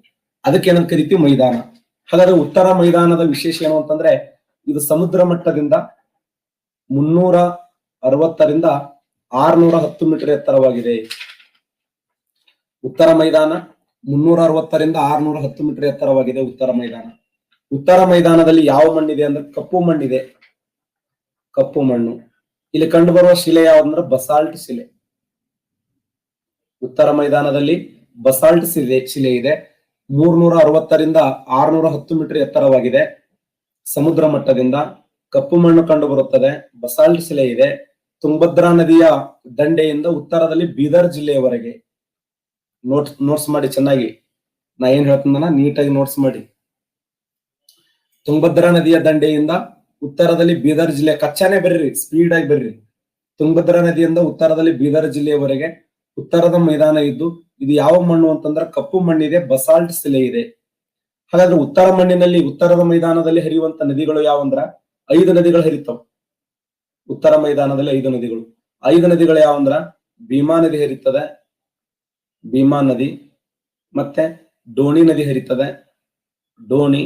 ಅದಕ್ಕೆ ಏನಂತ ಕರಿತೀವಿ? ಮೈದಾನ. ಹಾಗಾದ್ರೆ ಉತ್ತರ ಮೈದಾನದ ವಿಶೇಷ ಏನು ಅಂತಂದ್ರೆ ಇದು ಸಮುದ್ರ ಮಟ್ಟದಿಂದ 360 ರಿಂದ 610 ಮೀಟರ್ ಎತ್ತರವಾಗಿದೆ. ಉತ್ತರ ಮೈದಾನ 360 ರಿಂದ 610 ಮೀಟರ್ ಎತ್ತರವಾಗಿದೆ. ಉತ್ತರ ಮೈದಾನದಲ್ಲಿ ಯಾವ ಮಣ್ಣಿದೆ ಅಂದ್ರೆ ಕಪ್ಪು ಮಣ್ಣಿದೆ. ಕಪ್ಪು ಮಣ್ಣು. ಇಲ್ಲಿ ಕಂಡು ಬರುವ ಶಿಲೆ ಯಾವ್ದಂದ್ರೆ ಬಸಾಲ್ಟ್ ಶಿಲೆ. ಉತ್ತರ ಮೈದಾನದಲ್ಲಿ ಬಸಾಲ್ಟ್ ಶಿಲೆ ಇದೆ. 360 ರಿಂದ 610 ಮೀಟರ್ ಎತ್ತರವಾಗಿದೆ. ಸಮುದ್ರ ಮಟ್ಟದಿಂದ ಕಪ್ಪು ಮಣ್ಣು ಕಂಡು ಬರುತ್ತದೆ. ಬಸಾಲ್ಟ್ ಶಿಲೆ ಇದೆ. ತುಂಗಭದ್ರಾ ನದಿಯ ದಂಡೆಯಿಂದ ಉತ್ತರದಲ್ಲಿ ಬೀದರ್ ಜಿಲ್ಲೆಯವರೆಗೆ. ನೋಟ್ಸ್ ಮಾಡಿ ಚೆನ್ನಾಗಿ. ನಾ ಏನ್ ಹೇಳ್ತೀನ ನೀಟಾಗಿ ನೋಟ್ಸ್ ಮಾಡಿ. ತುಂಗಭದ್ರಾ ನದಿಯ ದಂಡೆಯಿಂದ ಉತ್ತರದಲ್ಲಿ ಬೀದರ್ ಜಿಲ್ಲೆ, ಕಚ್ಚಾನೆ ಬರ್ರಿ, ಸ್ಪೀಡ್ ಆಗಿ ಬರ್ರಿ. ತುಂಗಭದ್ರಾ ನದಿಯಿಂದ ಉತ್ತರದಲ್ಲಿ ಬೀದರ್ ಜಿಲ್ಲೆಯವರೆಗೆ ಉತ್ತರದ ಮೈದಾನ ಇದ್ದು ಇದು ಯಾವ ಮಣ್ಣು ಅಂತಂದ್ರೆ ಕಪ್ಪು ಮಣ್ಣಿದೆ, ಬಸಾಲ್ಟ್ ಶಿಲೆ ಇದೆ. ಹಾಗಾದ್ರೆ ಉತ್ತರದ ಮೈದಾನದಲ್ಲಿ ಹರಿಯುವಂತ ನದಿಗಳು ಯಾವಂದ್ರ 5 ನದಿಗಳು ಹರಿತಾವ. ಉತ್ತರ ಮೈದಾನದಲ್ಲಿ 5 ನದಿಗಳು. 5 ನದಿಗಳು ಯಾವಂದ್ರ ಭೀಮಾ ನದಿ ಹರಿತದೆ, ಭೀಮಾ ನದಿ, ಮತ್ತೆ ಡೋಣಿ ನದಿ ಹರಿತದೆ, ಡೋಣಿ.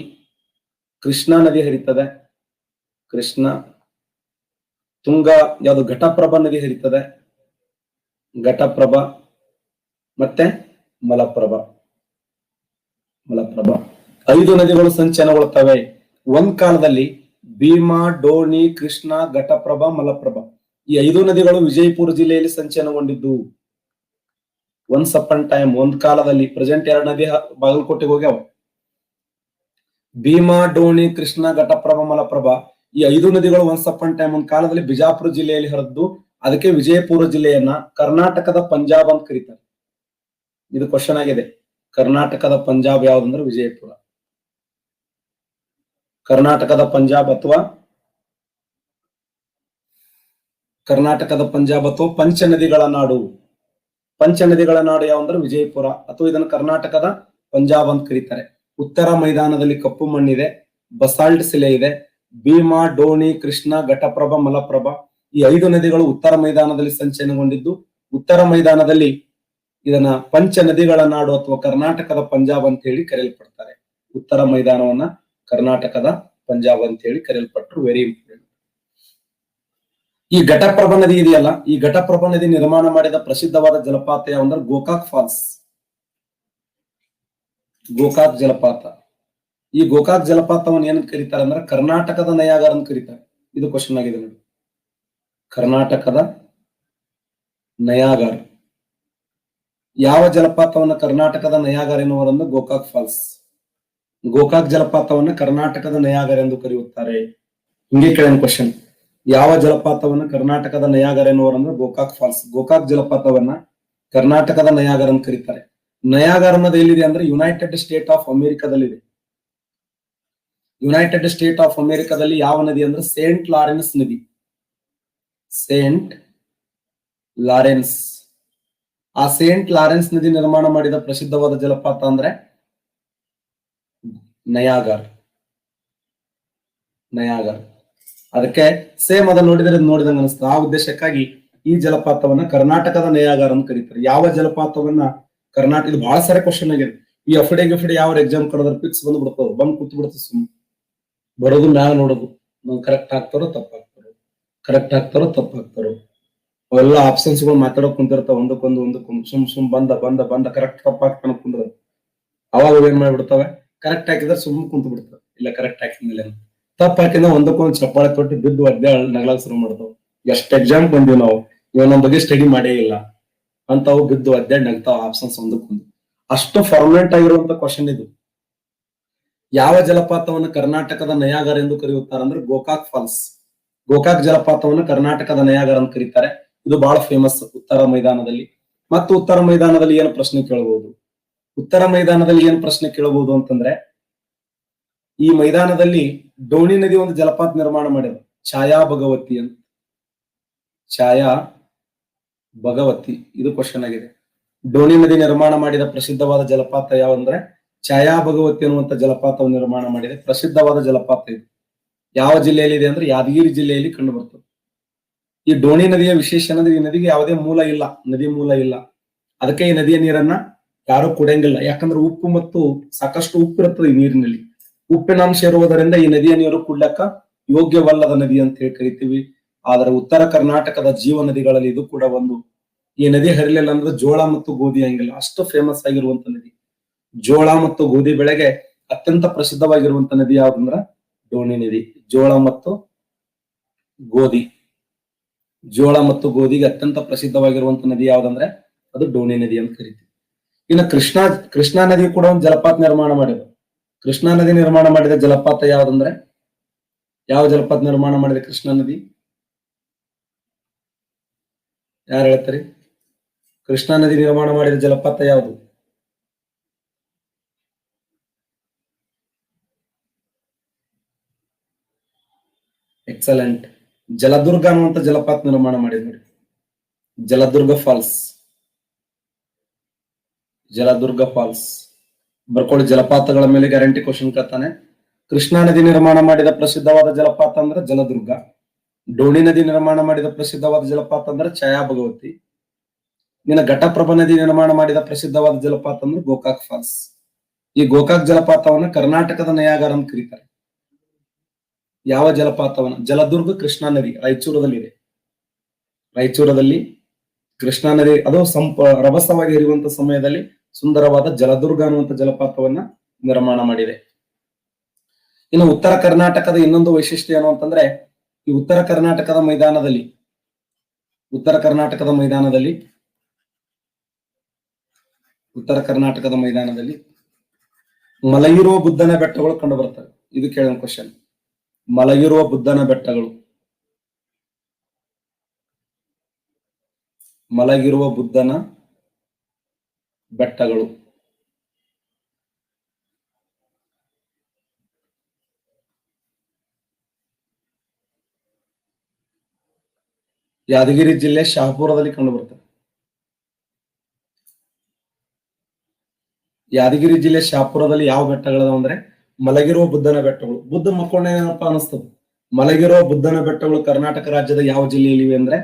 ಕೃಷ್ಣಾ ನದಿ ಹರಿತದೆ, ಕೃಷ್ಣ. ತುಂಗ ಯಾವುದು ಘಟಪ್ರಭಾ ನದಿ ಹರಿತದೆ, ಘಟಪ್ರಭಾ. ಮತ್ತೆ ಮಲಪ್ರಭಾ, ಮಲಪ್ರಭಾ. 5 ನದಿಗಳು ಸಂಚಯನಗೊಳ್ತವೆ ಒಂದ್ ಕಾಲದಲ್ಲಿ. ಭೀಮಾ, ಡೋಣಿ, ಕೃಷ್ಣ, ಘಟಪ್ರಭಾ, ಮಲಪ್ರಭಾ. ಈ 5 ನದಿಗಳು ವಿಜಯಪುರ ಜಿಲ್ಲೆಯಲ್ಲಿ ಸಂಚಯನಗೊಂಡಿದ್ದು ಒನ್ಸ್ ಅಪಾನ್ ಟೈಮ್, ಒಂದ್ ಕಾಲದಲ್ಲಿ. ಪ್ರೆಸೆಂಟ್ 2 ನದಿ ಬಾಗಲಕೋಟೆಗೆ ಹೋಗ್ಯಾವ. ಭೀಮಾ, ಡೋಣಿ, ಕೃಷ್ಣ, ಘಟಪ್ರಭಾ, ಮಲಪ್ರಭಾ. ಈ 5 ನದಿಗಳು ಒನ್ಸ್ ಅಪಾನ್ ಟೈಮ್ ಒಂದ್ ಕಾಲದಲ್ಲಿ ಬಿಜಾಪುರ ಜಿಲ್ಲೆಯಲ್ಲಿ ಹರಿದ್ದು, ಅದಕ್ಕೆ ವಿಜಯಪುರ ಜಿಲ್ಲೆಯನ್ನ ಕರ್ನಾಟಕದ ಪಂಜಾಬ್ ಅಂತ ಕರೀತಾರೆ. ಇದು ಕ್ವಶನ್ ಆಗಿದೆ. ಕರ್ನಾಟಕದ ಪಂಜಾಬ್ ಯಾವ್ದಂದ್ರೆ ವಿಜಯಪುರ. ಕರ್ನಾಟಕದ ಪಂಜಾಬ್ ಅಥವಾ ಪಂಚ ನದಿಗಳ ನಾಡು. ಪಂಚ ನದಿಗಳ ನಾಡು ಯಾವಂದ್ರೆ ವಿಜಯಪುರ, ಅಥವಾ ಇದನ್ನು ಕರ್ನಾಟಕದ ಪಂಜಾಬ್ ಅಂತ ಕರೀತಾರೆ. ಉತ್ತರ ಮೈದಾನದಲ್ಲಿ ಕಪ್ಪು ಮಣ್ಣಿದೆ, ಬಸಾಲ್ಟ್ ಶಿಲೆ ಇದೆ. ಭೀಮಾ, ಡೋಣಿ, ಕೃಷ್ಣ, ಘಟಪ್ರಭಾ, ಮಲಪ್ರಭಾ ಈ 5 ನದಿಗಳು ಉತ್ತರ ಮೈದಾನದಲ್ಲಿ ಸಂಚಯನಗೊಂಡಿದ್ದು, ಉತ್ತರ ಮೈದಾನದಲ್ಲಿ ಇದನ್ನ ಪಂಚ ನದಿಗಳ ನಾಡು ಅಥವಾ ಕರ್ನಾಟಕದ ಪಂಜಾಬ್ ಅಂತ ಹೇಳಿ ಕರೆಯಲ್ಪಡ್ತಾರೆ. ಉತ್ತರ ಮೈದಾನವನ್ನ ಕರ್ನಾಟಕದ ಪಂಜಾಬ್ ಅಂತ ಹೇಳಿ ಕರೆಯಲ್ಪಟ್ಟರು. Very important. ಈ ಘಟಪ್ರಭಾ ನದಿ ಇದೆಯಲ್ಲ, ಈ ಘಟಪ್ರಭಾ ನದಿ ನಿರ್ಮಾಣ ಮಾಡಿದ ಪ್ರಸಿದ್ಧವಾದ ಜಲಪಾತ ಯಾವಂದ್ರೆ ಗೋಕಾಕ್ ಫಾಲ್ಸ್, ಗೋಕಾಕ್ ಜಲಪಾತ. ಈ ಗೋಕಾಕ್ ಜಲಪಾತವನ್ನು ಏನಂತ ಕರೀತಾರೆ ಅಂದ್ರೆ ಕರ್ನಾಟಕದ ನಯಾಗರ ಅಂತ ಕರೀತಾರೆ. ಇದು ಕ್ವಶನ್ ಆಗಿದೆ ನೋಡಿ. ಕರ್ನಾಟಕದ ನಯಾಗರ. ಯಾವ ಜಲಪಾತವನ್ನ ಕರ್ನಾಟಕದ ನಯಾಗರ ಎನ್ನುವರೆಂದು ಗೋಕಾಕ್ ಫಾಲ್ಸ್. ಗೋಕಾಕ್ ಜಲಪಾತವನ್ನ ಕರ್ನಾಟಕದ ನಯಾಗರ ಎಂದು ಕರೆಯುತ್ತಾರೆ. ಹಿಂಗೆ ಕೇಳಿದ ಕ್ವಶನ್. ಯಾವ ಜಲಪಾತವನ್ನ ಕರ್ನಾಟಕದ ನಯಾಗರ ಎನ್ನುವರೆಂದ್ರೆ ಗೋಕಾಕ್ ಫಾಲ್ಸ್. ಗೋಕಾಕ್ ಜಲಪಾತವನ್ನ ಕರ್ನಾಟಕದ ನಯಾಗರ ಅಂತ ಕರೀತಾರೆ. ನಯಾಗರ ಅನ್ನೋದು ಎಲ್ಲಿದೆ ಅಂದ್ರೆ ಯುನೈಟೆಡ್ ಸ್ಟೇಟ್ ಆಫ್ ಅಮೆರಿಕಾದಲ್ಲಿದೆ. ಯುನೈಟೆಡ್ ಸ್ಟೇಟ್ ಆಫ್ ಅಮೆರಿಕಾದಲ್ಲಿ ಯಾವ ನದಿ ಅಂದ್ರೆ ಸೇಂಟ್ ಲಾರೆನ್ಸ್ ನದಿ. Saint Lawrence. ಆ ಸೇಂಟ್ ಲಾರೆನ್ಸ್ ನದಿ ನಿರ್ಮಾಣ ಮಾಡಿದ ಪ್ರಸಿದ್ಧವಾದ ಜಲಪಾತ ಅಂದ್ರೆ ನಯಾಗರ್. ನಯಾಗರ್. ಅದಕ್ಕೆ ಸೇಮ್ ಅದನ್ನ ನೋಡಿದ್ರೆ ನೋಡಿದಂಗ ಅನಿಸ್ತದೆ. ಆ ಉದ್ದೇಶಕ್ಕಾಗಿ ಈ ಜಲಪಾತವನ್ನ ಕರ್ನಾಟಕದ ನಯಾಗರ್ ಅಂತ ಕರೀತಾರೆ. ಯಾವ ಜಲಪಾತವನ್ನ ಕರ್ನಾಟಕ. ಇದು ಬಹಳ ಸಾರಿ ಕ್ವಶನ್ ಆಗಿದೆ. ಈ ಎಫ್ಡಿ ಯಾವ ಎಕ್ಸಾಮ್ ಕರೆದ್ರೆ ಫಿಕ್ಸ್ ಬಂದು ಬಿಡ್ತಾವ, ಬಂದ್ ಕೂತ್ ಬಿಡ್ತದೆ. ಸುಮ್ಮನೆ ಬರೋದು ಮ್ಯಾಲ ನೋಡೋದು, ಕರೆಕ್ಟ್ ಆಗ್ತಾರೋ ತಪ್ಪಾಗ್ತಾರೋ, ಕರೆಕ್ಟ್ ಆಗ್ತಾರೋ ತಪ್ಪಾಗ್ತಾರೋ. ಅವೆಲ್ಲ ಆಪ್ಷನ್ಸ್ ಗಳು ಮಾತಾಡೋಕ್ ಕುಂತಿರ್ತಾವ ಒಂದಕ್ಕೊಂದು ಸುಮ್ ಬಂದ ಕರೆಕ್ಟ್ ತಪ್ಪಾಗ್ತಾನ ಕುಂದ್ರ. ಅವಾಗ ಏನ್ ಮಾಡ್ಬಿಡ್ತಾವೆ, ಕರೆಕ್ಟ್ ಹಾಕಿದ್ರೆ ಸುಮ್ಮನೆ ಕುಂತು ಬಿಡ್ತಾವೆ. ಇಲ್ಲ ಕರೆಕ್ಟ್ ಹಾಕಿದ್ಮೇಲೆ ತಪ್ಪ ಹಾಕಿದ್ರೆ ಒಂದಕ್ಕೊಂದು ಚಪ್ಪಾಳೆ ತೊಟ್ಟು ಬಿದ್ದು ಅಡ್ಡೆ ನಗಲಾಗ ಶುರು ಮಾಡ್ತಾವ. ಎಷ್ಟ್ ಎಕ್ಸಾಮ್ ಬಂದಿವಿ ನಾವು, ಇವನ ಬಗ್ಗೆ ಸ್ಟಡಿ ಮಾಡೇ ಇಲ್ಲ ಅಂತಾವು ಬಿದ್ದು ಅಡ್ಡೆ ನಗ್ತಾವ ಆಪ್ಷನ್ಸ್ ಒಂದಕ್ಕೊಂದು. ಅಷ್ಟು ಫಾರ್ಮೆಂಟ್ ಆಗಿರುವಂತ ಕ್ವಶನ್ ಇದು. ಯಾವ ಜಲಪಾತವನ್ನು ಕರ್ನಾಟಕದ ನಯಾಗರ ಎಂದು ಕರೆಯುತ್ತಾರೆ ಅಂದ್ರೆ ಗೋಕಾಕ್ ಫಾಲ್ಸ್. ಗೋಕಾಕ್ ಜಲಪಾತವನ್ನು ಕರ್ನಾಟಕದ ನಯಾಗರ ಅಂತ ಕರೀತಾರೆ. ಇದು ಬಹಳ ಫೇಮಸ್ ಉತ್ತರ ಮೈದಾನದಲ್ಲಿ. ಮತ್ತು ಉತ್ತರ ಮೈದಾನದಲ್ಲಿ ಏನು ಪ್ರಶ್ನೆ ಕೇಳಬಹುದು? ಉತ್ತರ ಮೈದಾನದಲ್ಲಿ ಏನು ಪ್ರಶ್ನೆ ಕೇಳಬಹುದು ಅಂತಂದ್ರೆ, ಈ ಮೈದಾನದಲ್ಲಿ ಡೋಣಿ ನದಿ ಒಂದು ಜಲಪಾತ ನಿರ್ಮಾಣ ಮಾಡಿದ, ಛಾಯಾ ಭಗವತಿ ಅಂತ. ಛಾಯಾ ಭಗವತಿ. ಇದು ಕ್ವಶನ್ ಆಗಿದೆ. ಡೋಣಿ ನದಿ ನಿರ್ಮಾಣ ಮಾಡಿದ ಪ್ರಸಿದ್ಧವಾದ ಜಲಪಾತ ಯಾವಂದ್ರೆ ಛಾಯಾ ಭಗವತಿ ಅನ್ನುವಂತ ಜಲಪಾತವನ್ನು ನಿರ್ಮಾಣ ಮಾಡಿದೆ. ಪ್ರಸಿದ್ಧವಾದ ಜಲಪಾತ ಇದು. ಯಾವ ಜಿಲ್ಲೆಯಲ್ಲಿ ಇದೆ ಅಂದ್ರೆ ಯಾದಗಿರಿ ಜಿಲ್ಲೆಯಲ್ಲಿ ಕಂಡು ಬರ್ತದೆ. ಈ ಡೋಣಿ ನದಿಯ ವಿಶೇಷ ಅಂದ್ರೆ ಈ ನದಿಗೆ ಯಾವುದೇ ಮೂಲ ಇಲ್ಲ, ನದಿ ಮೂಲ ಇಲ್ಲ. ಅದಕ್ಕೆ ಈ ನದಿಯ ನೀರನ್ನ ಯಾರು ಕುಡಿಯಂಗಿಲ್ಲ. ಯಾಕಂದ್ರೆ ಉಪ್ಪು ಮತ್ತು ಸಾಕಷ್ಟು ಉಪ್ಪು ಇರುತ್ತದೆ ಈ ನೀರಿನಲ್ಲಿ. ಉಪ್ಪಿನಾಂಶ ಇರುವುದರಿಂದ ಈ ನದಿಯ ನೀರು ಕುಡ್ಲಕ್ಕ ಯೋಗ್ಯವಲ್ಲದ ನದಿ ಅಂತ ಹೇಳಿ ಕರಿತೀವಿ. ಆದರೆ ಉತ್ತರ ಕರ್ನಾಟಕದ ಜೀವ ನದಿಗಳಲ್ಲಿ ಇದು ಕೂಡ ಒಂದು. ಈ ನದಿ ಹರಿಲಿಲ್ಲ ಅಂದ್ರೆ ಜೋಳ ಮತ್ತು ಗೋಧಿ ಹಂಗಿಲ್ಲ. ಅಷ್ಟು ಫೇಮಸ್ ಆಗಿರುವಂತ ನದಿ. ಜೋಳ ಮತ್ತು ಗೋಧಿ ಬೆಳೆಗೆ ಅತ್ಯಂತ ಪ್ರಸಿದ್ಧವಾಗಿರುವಂತ ನದಿ ಯಾವ್ದಂದ್ರ ಡೋಣಿ ನದಿ. ಜೋಳ ಮತ್ತು ಗೋಧಿಗೆ ಅತ್ಯಂತ ಪ್ರಸಿದ್ಧವಾಗಿರುವಂತ ನದಿ ಯಾವ್ದಂದ್ರೆ ಅದು ಡೋಣಿ ನದಿ ಅಂತ ಕರಿತೀವಿ. ಇನ್ನು ಕೃಷ್ಣಾ ನದಿ ಕೂಡ ಒಂದು ಜಲಪಾತ ನಿರ್ಮಾಣ ಮಾಡಿದೆ. ಕೃಷ್ಣಾ ನದಿ ನಿರ್ಮಾಣ ಮಾಡಿದ ಜಲಪಾತ ಯಾವ್ದಂದ್ರೆ, ಯಾವ ಜಲಪಾತ ನಿರ್ಮಾಣ ಮಾಡಿದೆ ಕೃಷ್ಣಾ ನದಿ? ಯಾರು ಹೇಳ್ತಾರೆ? ಕೃಷ್ಣಾ ನದಿ ನಿರ್ಮಾಣ ಮಾಡಿದ ಜಲಪಾತ ಯಾವುದು? ಎಕ್ಸಲೆಂಟ್. ಜಲದುರ್ಗ ಅನ್ನುವಂತ ಜಲಪಾತ ನಿರ್ಮಾಣ ಮಾಡಿದ್ ನೋಡಿ. ಜಲದುರ್ಗ ಫಾಲ್ಸ್ ಬರ್ಕೊಳ್ಳಿ. ಜಲಪಾತಗಳ ಮೇಲೆ ಗ್ಯಾರಂಟಿ ಕ್ವಶನ್ ಕೇಳ್ತಾನೆ. ಕೃಷ್ಣಾ ನದಿ ನಿರ್ಮಾಣ ಮಾಡಿದ ಪ್ರಸಿದ್ಧವಾದ ಜಲಪಾತ ಅಂದ್ರೆ ಜಲದುರ್ಗ. ಡೋಣಿ ನದಿ ನಿರ್ಮಾಣ ಮಾಡಿದ ಪ್ರಸಿದ್ಧವಾದ ಜಲಪಾತ ಅಂದ್ರೆ ಛಾಯಾ ಭಗವತಿ. ಇನ್ನು ಘಟಪ್ರಭಾ ನದಿ ನಿರ್ಮಾಣ ಮಾಡಿದ ಪ್ರಸಿದ್ಧವಾದ ಜಲಪಾತ ಅಂದ್ರೆ ಗೋಕಾಕ್ ಫಾಲ್ಸ್. ಈ ಗೋಕಾಕ್ ಜಲಪಾತವನ್ನ ಕರ್ನಾಟಕದ ನಯಾಗರ ಅಂತ ಕರೀತಾರೆ. ಯಾವ ಜಲಪಾತವನ್ನ? ಜಲದುರ್ಗ ಕೃಷ್ಣಾ ನದಿ ರಾಯಚೂರದಲ್ಲಿದೆ. ರಾಯಚೂರದಲ್ಲಿ ಕೃಷ್ಣಾ ನದಿ ಅದು ರಭಸವಾಗಿ ಹರಿಯುವಂತ ಸಮಯದಲ್ಲಿ ಸುಂದರವಾದ ಜಲದುರ್ಗ ಅನ್ನುವಂಥ ಜಲಪಾತವನ್ನ ನಿರ್ಮಾಣ ಮಾಡಿದೆ. ಇನ್ನು ಉತ್ತರ ಕರ್ನಾಟಕದ ಇನ್ನೊಂದು ವೈಶಿಷ್ಟ್ಯ ಏನು ಅಂತಂದ್ರೆ, ಈ ಉತ್ತರ ಕರ್ನಾಟಕದ ಮೈದಾನದಲ್ಲಿ ಮಲಗಿರುವ ಬುದ್ಧನ ಬೆಟ್ಟಗಳು ಕಂಡು ಬರ್ತವೆ. ಇದು ಕೇಳೋ ಕ್ವಶನ್. ಮಲಗಿರುವ ಬುದ್ಧನ ಬೆಟ್ಟಗಳು, ಮಲಗಿರುವ ಬುದ್ಧನ ಬೆಟ್ಟಗಳು. ಯಾದಗಿರಿ ಜಿಲ್ಲೆ ಶಹಾಪುರದಲ್ಲಿ ಕಂಡು ಬರ್ತದೆ. ಯಾದಗಿರಿ ಜಿಲ್ಲೆ ಶಹಾಪುರದಲ್ಲಿ ಯಾವ ಬೆಟ್ಟಗಳದಾವ ಅಂದ್ರೆ ಮಲಗಿರುವ ಬುದ್ಧನ ಬೆಟ್ಟಗಳು. ಬುದ್ಧ ಮಕ್ಕೊಂಡೇನಪ್ಪ ಅನಿಸ್ತದೆ. ಮಲಗಿರುವ ಬುದ್ಧನ ಬೆಟ್ಟಗಳು ಕರ್ನಾಟಕ ರಾಜ್ಯದ ಯಾವ ಜಿಲ್ಲೆಯಲ್ಲಿವೆ ಅಂದ್ರೆ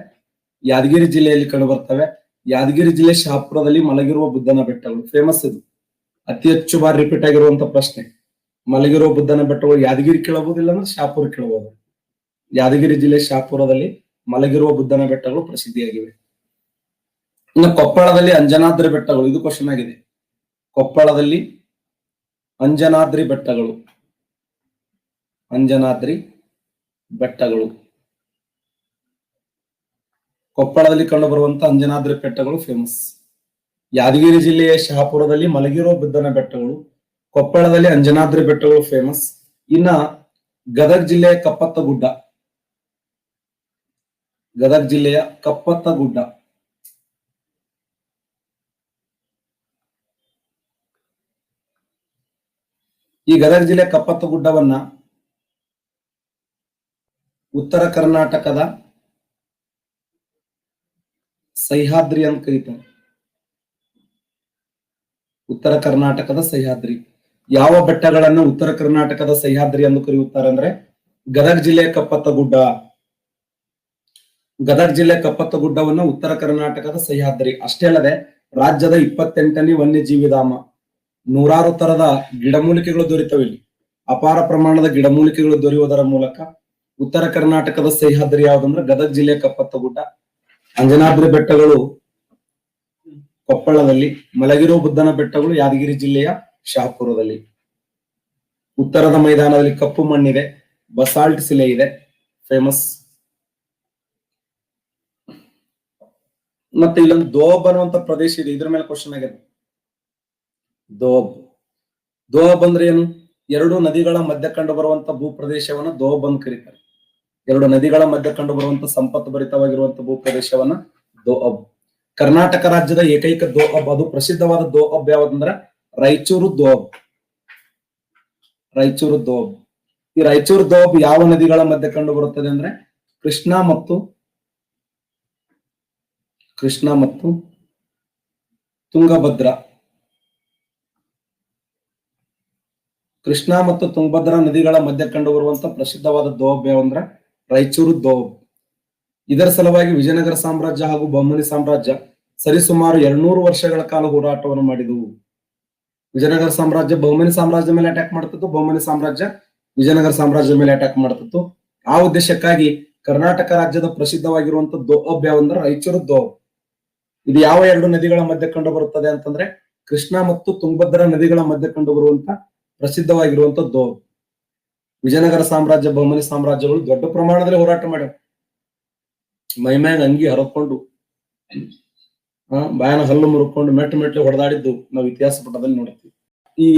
ಯಾದಗಿರಿ ಜಿಲ್ಲೆಯಲ್ಲಿ ಕಂಡು ಬರ್ತವೆ. ಯಾದಗಿರಿ ಜಿಲ್ಲೆ ಶಹಾಪುರದಲ್ಲಿ ಮಲಗಿರುವ ಬುದ್ಧನ ಬೆಟ್ಟಗಳು ಫೇಮಸ್. ಇದು ಅತಿ ಹೆಚ್ಚು ಬಾರಿ ರಿಪೀಟ್ ಆಗಿರುವಂತ ಪ್ರಶ್ನೆ. ಮಲಗಿರುವ ಬುದ್ಧನ ಬೆಟ್ಟಗಳು ಯಾದಗಿರಿ ಕೇಳಬಹುದು, ಇಲ್ಲ ಅಂದ್ರೆ ಶಹಾಪುರ ಕೇಳಬಹುದು. ಯಾದಗಿರಿ ಜಿಲ್ಲೆ ಶಹಾಪುರದಲ್ಲಿ ಮಲಗಿರುವ ಬುದ್ಧನ ಬೆಟ್ಟಗಳು ಪ್ರಸಿದ್ಧಿಯಾಗಿವೆ. ಇನ್ನು ಕೊಪ್ಪಳದಲ್ಲಿ ಅಂಜನಾದ್ರಿ ಬೆಟ್ಟಗಳು. ಇದು ಕ್ವಶನ್ ಆಗಿದೆ. ಕೊಪ್ಪಳದಲ್ಲಿ ಅಂಜನಾದ್ರಿ ಬೆಟ್ಟಗಳು, ಕೊಪ್ಪಳದಲ್ಲಿ ಕಂಡು ಬರುವಂತ ಅಂಜನಾದ್ರಿ ಬೆಟ್ಟಗಳು ಫೇಮಸ್. ಯಾದಗಿರಿ ಜಿಲ್ಲೆಯ ಶಹಾಪುರದಲ್ಲಿ ಮಲಗಿರುವ ಬುದ್ಧನ ಬೆಟ್ಟಗಳು, ಕೊಪ್ಪಳದಲ್ಲಿ ಅಂಜನಾದ್ರಿ ಬೆಟ್ಟಗಳು ಫೇಮಸ್. ಇನ್ನ ಗದಗ ಜಿಲ್ಲೆಯ ಕಪ್ಪತ್ತ ಗುಡ್ಡ, ಈ ಗದಗ ಜಿಲ್ಲೆಯ ಕಪ್ಪತ್ತ ಗುಡ್ಡವನ್ನ ಉತ್ತರ ಕರ್ನಾಟಕದ ಸಹ್ಯಾದ್ರಿ ಅಂತ ಕರೀತಾರೆ. ಉತ್ತರ ಕರ್ನಾಟಕದ ಸಹ್ಯಾದ್ರಿ. ಯಾವ ಬೆಟ್ಟಗಳನ್ನು ಉತ್ತರ ಕರ್ನಾಟಕದ ಸಹ್ಯಾದ್ರಿ ಎಂದು ಕರೆಯುತ್ತಾರೆ ಅಂದ್ರೆ ಗದಗ ಜಿಲ್ಲೆಯ ಕಪ್ಪತ್ತ ಗುಡ್ಡ. ಗದಗ ಜಿಲ್ಲೆ ಕಪ್ಪತ್ತ ಗುಡ್ಡವನ್ನು ಉತ್ತರ ಕರ್ನಾಟಕದ ಸಹ್ಯಾದ್ರಿ. ಅಷ್ಟೇ ಅಲ್ಲದೆ ರಾಜ್ಯದ 28ನೇ ವನ್ಯಜೀವಿ ಧಾಮ. ನೂರಾರು ತರದ ಗಿಡಮೂಲಿಕೆಗಳು ದೊರೆತವೆ ಇಲ್ಲಿ. ಅಪಾರ ಪ್ರಮಾಣದ ಗಿಡಮೂಲಿಕೆಗಳು ದೊರೆಯುವುದರ ಮೂಲಕ ಉತ್ತರ ಕರ್ನಾಟಕದ ಸಹ್ಯಾದ್ರಿ ಯಾವುದಂದ್ರೆ ಗದಗ ಜಿಲ್ಲೆಯ ಕಪ್ಪತ್ತ ಗುಡ್ಡ. ಅಂಜನಾದ್ರಿ ಬೆಟ್ಟಗಳು ಕೊಪ್ಪಳದಲ್ಲಿ, ಮಲಗಿರುವ ಬುದ್ಧನ ಬೆಟ್ಟಗಳು ಯಾದಗಿರಿ ಜಿಲ್ಲೆಯ ಶಹಾಪುರದಲ್ಲಿ. ಉತ್ತರದ ಮೈದಾನದಲ್ಲಿ ಕಪ್ಪು ಮಣ್ಣಿದೆ, ಬಸಾಲ್ಟ್ ಶಿಲೆ ಇದೆ, ಫೇಮಸ್. ಮತ್ತೆ ಇಲ್ಲೊಂದು ದೋಬ್ ಅನ್ನುವಂತ ಪ್ರದೇಶ ಇದೆ. ಇದ್ರ ಮೇಲೆ ಕ್ವಶನ್ ಆಗಿದೆ. ದೋಬ್ ಅಂದ್ರೆ ಏನು? ಎರಡು ನದಿಗಳ ಮಧ್ಯ ಕಂಡು ಬರುವಂತ ಭೂ ಪ್ರದೇಶವನ್ನ ದೋಬ್ ಅಂತ ಕರೀತಾರೆ. ಎರಡು ನದಿಗಳ ಮಧ್ಯ ಕಂಡು ಬರುವಂತ ಸಂಪತ್ತು ಭರಿತವಾಗಿರುವಂತ ಭೂ ಪ್ರದೇಶವನ್ನ ದೋಅಬ್. ಕರ್ನಾಟಕ ರಾಜ್ಯದ ಏಕೈಕ ದೋಅಬ್, ಅದು ಪ್ರಸಿದ್ಧವಾದ ದೋಅಬ್ ಯಾವ್ದಂದ್ರೆ ರಾಯಚೂರು ದೋಅಬ್. ಈ ರಾಯಚೂರು ದೋಅಬ್ ಯಾವ ನದಿಗಳ ಮಧ್ಯೆ ಕಂಡು ಬರುತ್ತದೆ ಅಂದ್ರೆ ಕೃಷ್ಣಾ ಮತ್ತು ತುಂಗಭದ್ರಾ. ಕೃಷ್ಣಾ ಮತ್ತು ತುಂಗಭದ್ರಾ ನದಿಗಳ ಮಧ್ಯೆ ಕಂಡು ಬರುವಂತ ಪ್ರಸಿದ್ಧವಾದ ದೋಅಬ್ ಯಾವಂದ್ರ ರಾಯಚೂರು ದೋಅಬ್. ಇದರ ಸಲುವಾಗಿ ವಿಜಯನಗರ ಸಾಮ್ರಾಜ್ಯ ಹಾಗೂ ಬಹಮನಿ ಸಾಮ್ರಾಜ್ಯ ಸರಿಸುಮಾರು 200 ವರ್ಷಗಳ ಕಾಲ ಹೋರಾಟವನ್ನು ಮಾಡಿದವು. ವಿಜಯನಗರ ಸಾಮ್ರಾಜ್ಯ ಬಹಮನಿ ಸಾಮ್ರಾಜ್ಯದ ಮೇಲೆ ಅಟ್ಯಾಕ್ ಮಾಡ್ತಿತ್ತು, ಬಹಮನಿ ಸಾಮ್ರಾಜ್ಯ ವಿಜಯನಗರ ಸಾಮ್ರಾಜ್ಯದ ಮೇಲೆ ಅಟ್ಯಾಕ್ ಮಾಡ್ತಿತ್ತು. ಆ ಉದ್ದೇಶಕ್ಕಾಗಿ ಕರ್ನಾಟಕ ರಾಜ್ಯದ ಪ್ರಸಿದ್ಧವಾಗಿರುವಂತ ದೋಅಬ್ ಯಾವಂದ್ರೆ ರಾಯಚೂರು ದೋಅಬ್. ಇದು ಯಾವ ಎರಡು ನದಿಗಳ ಮಧ್ಯೆ ಕಂಡು ಬರುತ್ತದೆ ಅಂತಂದ್ರೆ ಕೃಷ್ಣಾ ಮತ್ತು ತುಂಗಭದ್ರಾ ನದಿಗಳ ಮಧ್ಯೆ ಕಂಡು ಬರುವಂತ ಪ್ರಸಿದ್ಧವಾಗಿರುವಂತ ದೋಅಬ್. ವಿಜಯನಗರ ಸಾಮ್ರಾಜ್ಯ ಬಹಮನಿ ಸಾಮ್ರಾಜ್ಯಗಳು ದೊಡ್ಡ ಪ್ರಮಾಣದಲ್ಲಿ ಹೋರಾಟ ಮಾಡ್ಯಾವ. ಮೈಮ್ಯಾಗ ಅಂಗಿ ಹರಕೊಂಡು ಬಾಯನ ಹಲ್ಲು ಮುರುಕೊಂಡು ಮೆಟ್ಲೆ ಹೊಡೆದಾಡಿದ್ದು ನಾವು ಇತಿಹಾಸ ಪುಟದಲ್ಲಿ ನೋಡ್ತೀವಿ. ಈ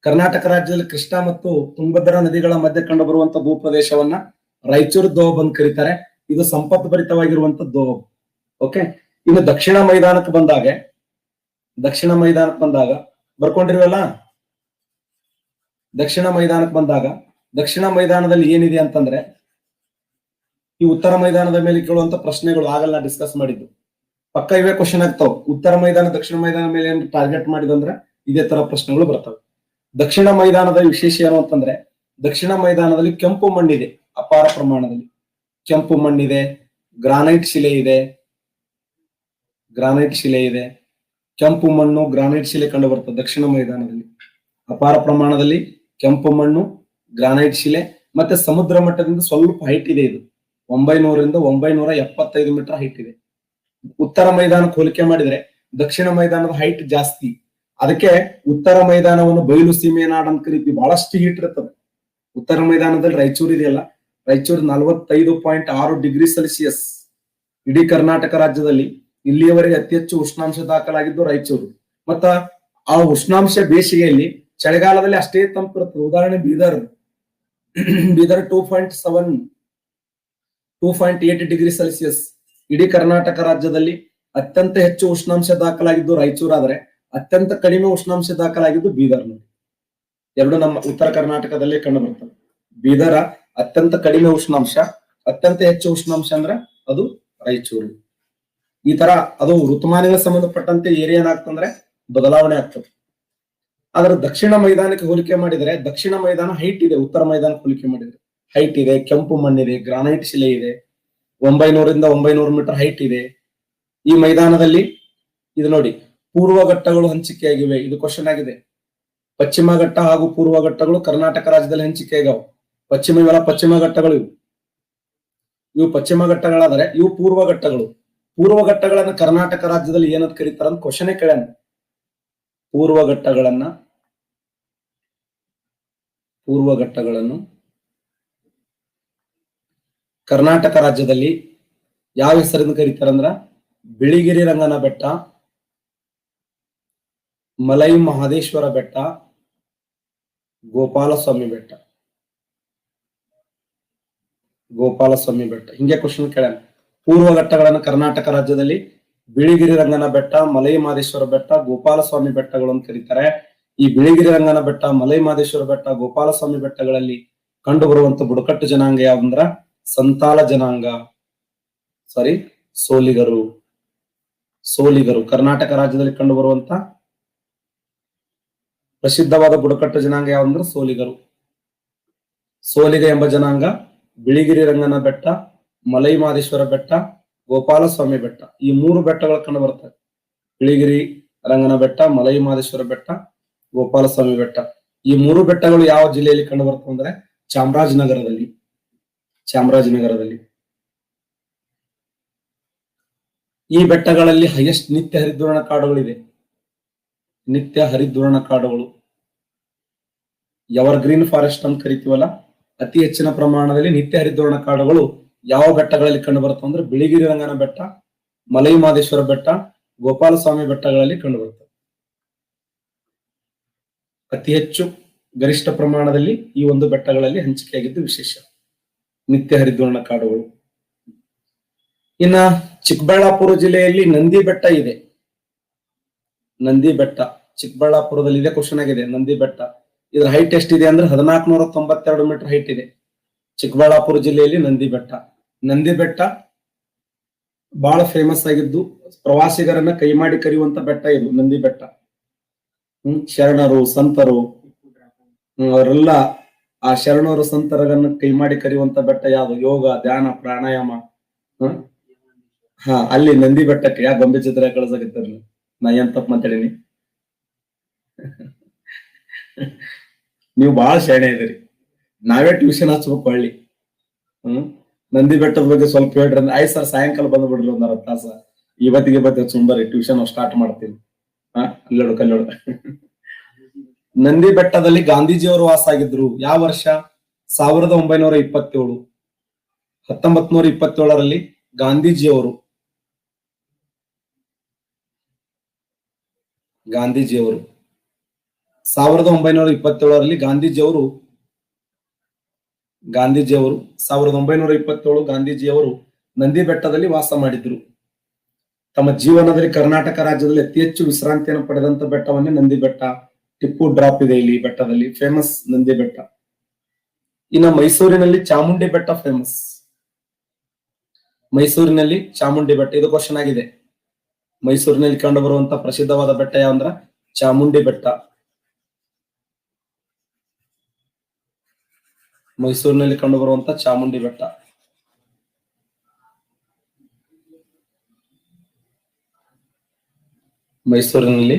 ಕರ್ನಾಟಕ ರಾಜ್ಯದಲ್ಲಿ ಕೃಷ್ಣಾ ಮತ್ತು ತುಂಗಭದ್ರಾ ನದಿಗಳ ಮಧ್ಯೆ ಕಂಡು ಬರುವಂತ ಭೂ ಪ್ರದೇಶವನ್ನ ರಾಯಚೂರು ದೋಅಬ್ ಅಂತ ಕರೀತಾರೆ. ಇದು ಸಂಪತ್ತು ಭರಿತವಾಗಿರುವಂತ ದೋಅಬ್. ಓಕೆ. ಇನ್ನು ದಕ್ಷಿಣ ಮೈದಾನಕ್ಕೆ ಬಂದಾಗ ಬರ್ಕೊಂಡಿರುವಲ್ಲ, ದಕ್ಷಿಣ ಮೈದಾನದಲ್ಲಿ ಏನಿದೆ ಅಂತಂದ್ರೆ ಈ ಉತ್ತರ ಮೈದಾನದ ಮೇಲೆ ಕೇಳುವಂತ ಪ್ರಶ್ನೆಗಳು ಆಗಲ್ಲ ಡಿಸ್ಕಸ್ ಮಾಡಿದ್ದು. ಪಕ್ಕ ಇವೇ ಕ್ವಶನ್ ಆಗ್ತಾವ. ಉತ್ತರ ಮೈದಾನ ದಕ್ಷಿಣ ಮೈದಾನ ಮೇಲೆ ಏನ್ ಟಾರ್ಗೆಟ್ ಮಾಡಿದಂದ್ರೆ ಇದೇ ತರ ಪ್ರಶ್ನೆಗಳು ಬರ್ತವೆ. ದಕ್ಷಿಣ ಮೈದಾನದ ವಿಶೇಷ ಏನು ಅಂತಂದ್ರೆ ದಕ್ಷಿಣ ಮೈದಾನದಲ್ಲಿ ಕೆಂಪು ಮಣ್ಣಿದೆ, ಅಪಾರ ಪ್ರಮಾಣದಲ್ಲಿ ಕೆಂಪು ಮಣ್ಣಿದೆ, ಗ್ರಾನೈಟ್ ಶಿಲೆ ಇದೆ, ಗ್ರಾನೈಟ್ ಶಿಲೆ ಇದೆ. ಕೆಂಪು ಮಣ್ಣು, ಗ್ರಾನೈಟ್ ಶಿಲೆ ಕಂಡು ಬರ್ತದೆ ದಕ್ಷಿಣ ಮೈದಾನದಲ್ಲಿ. ಅಪಾರ ಪ್ರಮಾಣದಲ್ಲಿ ಕೆಂಪು ಮಣ್ಣು, ಗ್ರಾನೈಟ್ ಶಿಲೆ, ಮತ್ತೆ ಸಮುದ್ರ ಮಟ್ಟದಿಂದ ಸ್ವಲ್ಪ ಹೈಟ್ ಇದೆ. ಇದು 900ರಿಂದ 975 ಮೀಟರ್ ಹೈಟ್ ಇದೆ. ಉತ್ತರ ಮೈದಾನಕ್ಕೆ ಹೋಲಿಕೆ ಮಾಡಿದ್ರೆ ದಕ್ಷಿಣ ಮೈದಾನದ ಹೈಟ್ ಜಾಸ್ತಿ. ಅದಕ್ಕೆ ಉತ್ತರ ಮೈದಾನವನ್ನು ಬಯಲು ಸೀಮೆ ನಾಡು ಅಂತ ಕರಿತೀವಿ. ಬಹಳಷ್ಟು ಹೀಟ್ ಇರ್ತದೆ ಉತ್ತರ ಮೈದಾನದಲ್ಲಿ. ರಾಯಚೂರು ಇದೆಯಲ್ಲ, ರಾಯಚೂರು 45.6 ಡಿಗ್ರಿ ಸೆಲ್ಸಿಯಸ್. ಇಡೀ ಕರ್ನಾಟಕ ರಾಜ್ಯದಲ್ಲಿ ಇಲ್ಲಿಯವರೆಗೆ ಅತಿ ಹೆಚ್ಚು ಉಷ್ಣಾಂಶ ದಾಖಲಾಗಿದ್ದು ರಾಯಚೂರು. ಮತ್ತ ಆ ಉಷ್ಣಾಂಶ ಬೇಸಿಗೆಯಲ್ಲಿ, ಚಳಿಗಾಲದಲ್ಲಿ ಅಷ್ಟೇ ತಂಪು ಇರ್ತದೆ. ಉದಾಹರಣೆ ಬೀದರ್ 2.8 ಡಿಗ್ರಿ ಸೆಲ್ಸಿಯಸ್. ಇಡೀ ಕರ್ನಾಟಕ ರಾಜ್ಯದಲ್ಲಿ ಅತ್ಯಂತ ಹೆಚ್ಚು ಉಷ್ಣಾಂಶ ದಾಖಲಾಗಿದ್ದು ರಾಯಚೂರು, ಆದರೆ ಅತ್ಯಂತ ಕಡಿಮೆ ಉಷ್ಣಾಂಶ ದಾಖಲಾಗಿದ್ದು ಬೀದರ್. ಎರಡು ನಮ್ಮ ಉತ್ತರ ಕರ್ನಾಟಕದಲ್ಲೇ ಕಂಡು ಬರ್ತದೆ. ಬೀದರ ಅತ್ಯಂತ ಕಡಿಮೆ ಉಷ್ಣಾಂಶ, ಅತ್ಯಂತ ಹೆಚ್ಚು ಉಷ್ಣಾಂಶ ಅಂದ್ರೆ ಅದು ರಾಯಚೂರು. ಈ ತರ ಅದು ಋತುಮಾನಗಳಿಗೆ ಸಂಬಂಧಪಟ್ಟಂತೆ ಏನೇನಾಗ್ತಂದ್ರೆ ಬದಲಾವಣೆ ಆಗ್ತದೆ. ಆದ್ರೆ ದಕ್ಷಿಣ ಮೈದಾನಕ್ಕೆ ಹೋಲಿಕೆ ಮಾಡಿದರೆ ದಕ್ಷಿಣ ಮೈದಾನ ಹೈಟ್ ಇದೆ. ಉತ್ತರ ಮೈದಾನಕ್ಕೆ ಹೋಲಿಕೆ ಮಾಡಿದ್ರೆ ಹೈಟ್ ಇದೆ, ಕೆಂಪು ಮಣ್ಣಿದೆ, ಗ್ರಾನೈಟ್ ಶಿಲೆ ಇದೆ, 900ರಿಂದ 900 ಮೀಟರ್ ಹೈಟ್ ಇದೆ. ಈ ಮೈದಾನದಲ್ಲಿ ಇದು ನೋಡಿ, ಪೂರ್ವ ಘಟ್ಟಗಳು ಹಂಚಿಕೆಯಾಗಿವೆ. ಇದು ಕ್ವಶನ್ ಆಗಿದೆ. ಪಶ್ಚಿಮ ಘಟ್ಟ ಹಾಗೂ ಪೂರ್ವ ಘಟ್ಟಗಳು ಕರ್ನಾಟಕ ರಾಜ್ಯದಲ್ಲಿ ಹಂಚಿಕೆಯಾಗವು. ಪಶ್ಚಿಮ ಘಟ್ಟಗಳು ಇವು ಪಶ್ಚಿಮ ಘಟ್ಟಗಳಾದರೆ ಇವು ಪೂರ್ವ ಘಟ್ಟಗಳು. ಪೂರ್ವ ಘಟ್ಟಗಳನ್ನ ಕರ್ನಾಟಕ ರಾಜ್ಯದಲ್ಲಿ ಏನಂತ ಕರೀತಾರ ಅಂತ ಕ್ವಶನ್ ಕೇಳ್ಯಾನ. ಪೂರ್ವ ಘಟ್ಟಗಳನ್ನು ಕರ್ನಾಟಕ ರಾಜ್ಯದಲ್ಲಿ ಯಾವ ಹೆಸರಿಂದ ಕರೀತಾರಂದ್ರ ಬಿಳಿಗಿರಿ ರಂಗನ ಬೆಟ್ಟ, ಮಲೈ ಮಹದೇಶ್ವರ ಬೆಟ್ಟ, ಗೋಪಾಲಸ್ವಾಮಿ ಬೆಟ್ಟ. ಹಿಂಗೆ ಕ್ವಶನ್ ಕೇಳ್ಯಾನ. ಪೂರ್ವ ಘಟ್ಟಗಳನ್ನು ಕರ್ನಾಟಕ ರಾಜ್ಯದಲ್ಲಿ ಬಿಳಿಗಿರಿ ರಂಗನ ಬೆಟ್ಟ, ಮಲೈ ಮಹದೇಶ್ವರ ಬೆಟ್ಟ, ಗೋಪಾಲಸ್ವಾಮಿ ಬೆಟ್ಟಗಳು ಅಂತ ಕರೀತಾರೆ. ಈ ಬಿಳಿಗಿರಿ ರಂಗನ ಬೆಟ್ಟ, ಮಲೈ ಮಹದೇಶ್ವರ ಬೆಟ್ಟ, ಗೋಪಾಲಸ್ವಾಮಿ ಬೆಟ್ಟಗಳಲ್ಲಿ ಕಂಡು ಬರುವಂತ ಬುಡಕಟ್ಟು ಜನಾಂಗ ಯಾವಂದ್ರ ಸಂತಾಲ ಜನಾಂಗ. ಸೋಲಿಗರು ಕರ್ನಾಟಕ ರಾಜ್ಯದಲ್ಲಿ ಕಂಡು ಬರುವಂತ ಪ್ರಸಿದ್ಧವಾದ ಬುಡಕಟ್ಟು ಜನಾಂಗ ಯಾವಂದ್ರೆ ಸೋಲಿಗ ಎಂಬ ಜನಾಂಗ ಬಿಳಿಗಿರಿ ರಂಗನ ಬೆಟ್ಟ, ಮಲೈ ಮಹದೇಶ್ವರ ಬೆಟ್ಟ, ಗೋಪಾಲಸ್ವಾಮಿ ಬೆಟ್ಟ, ಈ 3 ಬೆಟ್ಟಗಳು ಕಂಡು ಬರ್ತವೆ. ಬಿಳಿಗಿರಿ ರಂಗನ ಬೆಟ್ಟ, ಮಲೈ ಮಹದೇಶ್ವರ ಬೆಟ್ಟ, ಗೋಪಾಲಸ್ವಾಮಿ ಬೆಟ್ಟ. ಈ 3 ಬೆಟ್ಟಗಳು ಯಾವ ಜಿಲ್ಲೆಯಲ್ಲಿ ಕಂಡು ಬರ್ತವೆ ಅಂದ್ರೆ ಚಾಮರಾಜನಗರದಲ್ಲಿ. ಈ ಬೆಟ್ಟಗಳಲ್ಲಿ ಹೈಯೆಸ್ಟ್ ನಿತ್ಯ ಹರಿದ್ವರ್ಣ ಕಾಡುಗಳಿದೆ. ಎವರ್ಗ್ರೀನ್ ಫಾರೆಸ್ಟ್ ಅಂತ ಕರಿತೀವಲ್ಲ, ಅತಿ ಹೆಚ್ಚಿನ ಪ್ರಮಾಣದಲ್ಲಿ ನಿತ್ಯ ಹರಿದ್ವರ್ಣ ಕಾಡುಗಳು ಯಾವ ಬೆಟ್ಟಗಳಲ್ಲಿ ಕಂಡು ಬರ್ತವೆ ಅಂದ್ರೆ ಬಿಳಿಗಿರಿ ರಂಗನ ಬೆಟ್ಟ, ಮಲೈ ಮಹದೇಶ್ವರ ಬೆಟ್ಟ, ಗೋಪಾಲಸ್ವಾಮಿ ಬೆಟ್ಟಗಳಲ್ಲಿ ಕಂಡು ಬರ್ತವೆ. ಅತಿ ಹೆಚ್ಚು ಗರಿಷ್ಠ ಪ್ರಮಾಣದಲ್ಲಿ ಈ ಒಂದು ಬೆಟ್ಟಗಳಲ್ಲಿ ಹಂಚಿಕೆಯಾಗಿದ್ದು ವಿಶೇಷ ನಿತ್ಯ ಹರಿದ್ವರ್ಣ ಕಾಡುಗಳು. ಇನ್ನ ಚಿಕ್ಕಬಳ್ಳಾಪುರ ಜಿಲ್ಲೆಯಲ್ಲಿ ನಂದಿ ಬೆಟ್ಟ ಇದೆ. ಚಿಕ್ಕಬಳ್ಳಾಪುರದಲ್ಲಿ ಇದೆ. ಕ್ವಶನ್ ಆಗಿದೆ ನಂದಿ ಬೆಟ್ಟ. ಇದ್ರ ಹೈಟ್ ಎಷ್ಟಿದೆ ಅಂದ್ರೆ 1492 ಮೀಟರ್ ಹೈಟ್ ಇದೆ. ಚಿಕ್ಕಬಳ್ಳಾಪುರ ಜಿಲ್ಲೆಯಲ್ಲಿ ನಂದಿ ಬೆಟ್ಟ ಬಹಳ ಫೇಮಸ್ ಆಗಿದ್ದು ಪ್ರವಾಸಿಗರನ್ನ ಕೈ ಮಾಡಿ ಕರೆಯುವಂತ ಬೆಟ್ಟ ಇದು ನಂದಿ ಬೆಟ್ಟ. ಶರಣರು ಸಂತರು ಅವರೆಲ್ಲ ಆ ಶರಣರು ಸಂತರನ್ನ ಕೈ ಮಾಡಿ ಕರೆಯುವಂತ ಬೆಟ್ಟ ಯಾವುದು? ಯೋಗ, ಧ್ಯಾನ, ಪ್ರಾಣಾಯಾಮ. ಅಲ್ಲಿ ನಂದಿ ಬೆಟ್ಟಕ್ಕೆ ಯಾ ಗೊಂಬೆ ಚಿತ್ರ ಕಳ್ಸಾಕತ್ತಾರ. ನಾ ಏನ್ ತಪ್ಪ ಮಾತಾಡೀನಿ? ನೀವು ಬಹಳ ಶಾಣೆ ಇದ್ದೀರಿ. ನಾವೇ ಟ್ಯೂಷನ್ ಹಚ್ಬೇಕು ಹಳ್ಳಿ. ನಂದಿ ಬೆಟ್ಟದ ಬಗ್ಗೆ ಸ್ವಲ್ಪ ಹೇಳ್ರಿ. ಆಯ್ತು ಸರ್, ಸಾಯಂಕಾಲ ಬಂದ್ಬಿಡ್ರಿ 1 ಅರ್ಧ ತಾಸ. ಇವತ್ತಿಗೆ ಸುಂಬರಿ ಟ್ಯೂಷನ್ ಸ್ಟಾರ್ಟ್ ಮಾಡ್ತೀನಿ. ಕಲ್ಲೋಡು. ನಂದಿ ಬೆಟ್ಟದಲ್ಲಿ ಗಾಂಧೀಜಿಯವರು ವಾಸ ಆಗಿದ್ರು. ಯಾವ ವರ್ಷ? 1927. 1927ರಲ್ಲಿ ಗಾಂಧೀಜಿಯವರು 1927ರಲ್ಲಿ ಗಾಂಧೀಜಿಯವರು ನಂದಿ ಬೆಟ್ಟದಲ್ಲಿ ವಾಸ ಮಾಡಿದ್ರು. ತಮ್ಮ ಜೀವನದಲ್ಲಿ ಕರ್ನಾಟಕ ರಾಜ್ಯದಲ್ಲಿ ಅತಿ ಹೆಚ್ಚು ವಿಶ್ರಾಂತಿಯನ್ನು ಪಡೆದಂತ ಬೆಟ್ಟವನ್ನೇ ನಂದಿ ಬೆಟ್ಟ. ಟಿಪ್ಪು ಡ್ರಾಪ್ ಇದೆ ಇಲ್ಲಿ ಬೆಟ್ಟದಲ್ಲಿ. ಫೇಮಸ್ ನಂದಿ ಬೆಟ್ಟ. ಇನ್ನು ಮೈಸೂರಿನಲ್ಲಿ ಚಾಮುಂಡಿ ಬೆಟ್ಟ ಫೇಮಸ್. ಇದು ಕ್ವಶನ್ ಆಗಿದೆ. ಮೈಸೂರಿನಲ್ಲಿ ಕಂಡು ಬರುವಂತ ಪ್ರಸಿದ್ಧವಾದ ಬೆಟ್ಟ ಯಾವಂದ್ರ ಚಾಮುಂಡಿ ಬೆಟ್ಟ. ಮೈಸೂರಿನಲ್ಲಿ ಕಂಡು ಬರುವಂತ ಚಾಮುಂಡಿ ಬೆಟ್ಟ. ಮೈಸೂರಿನಲ್ಲಿ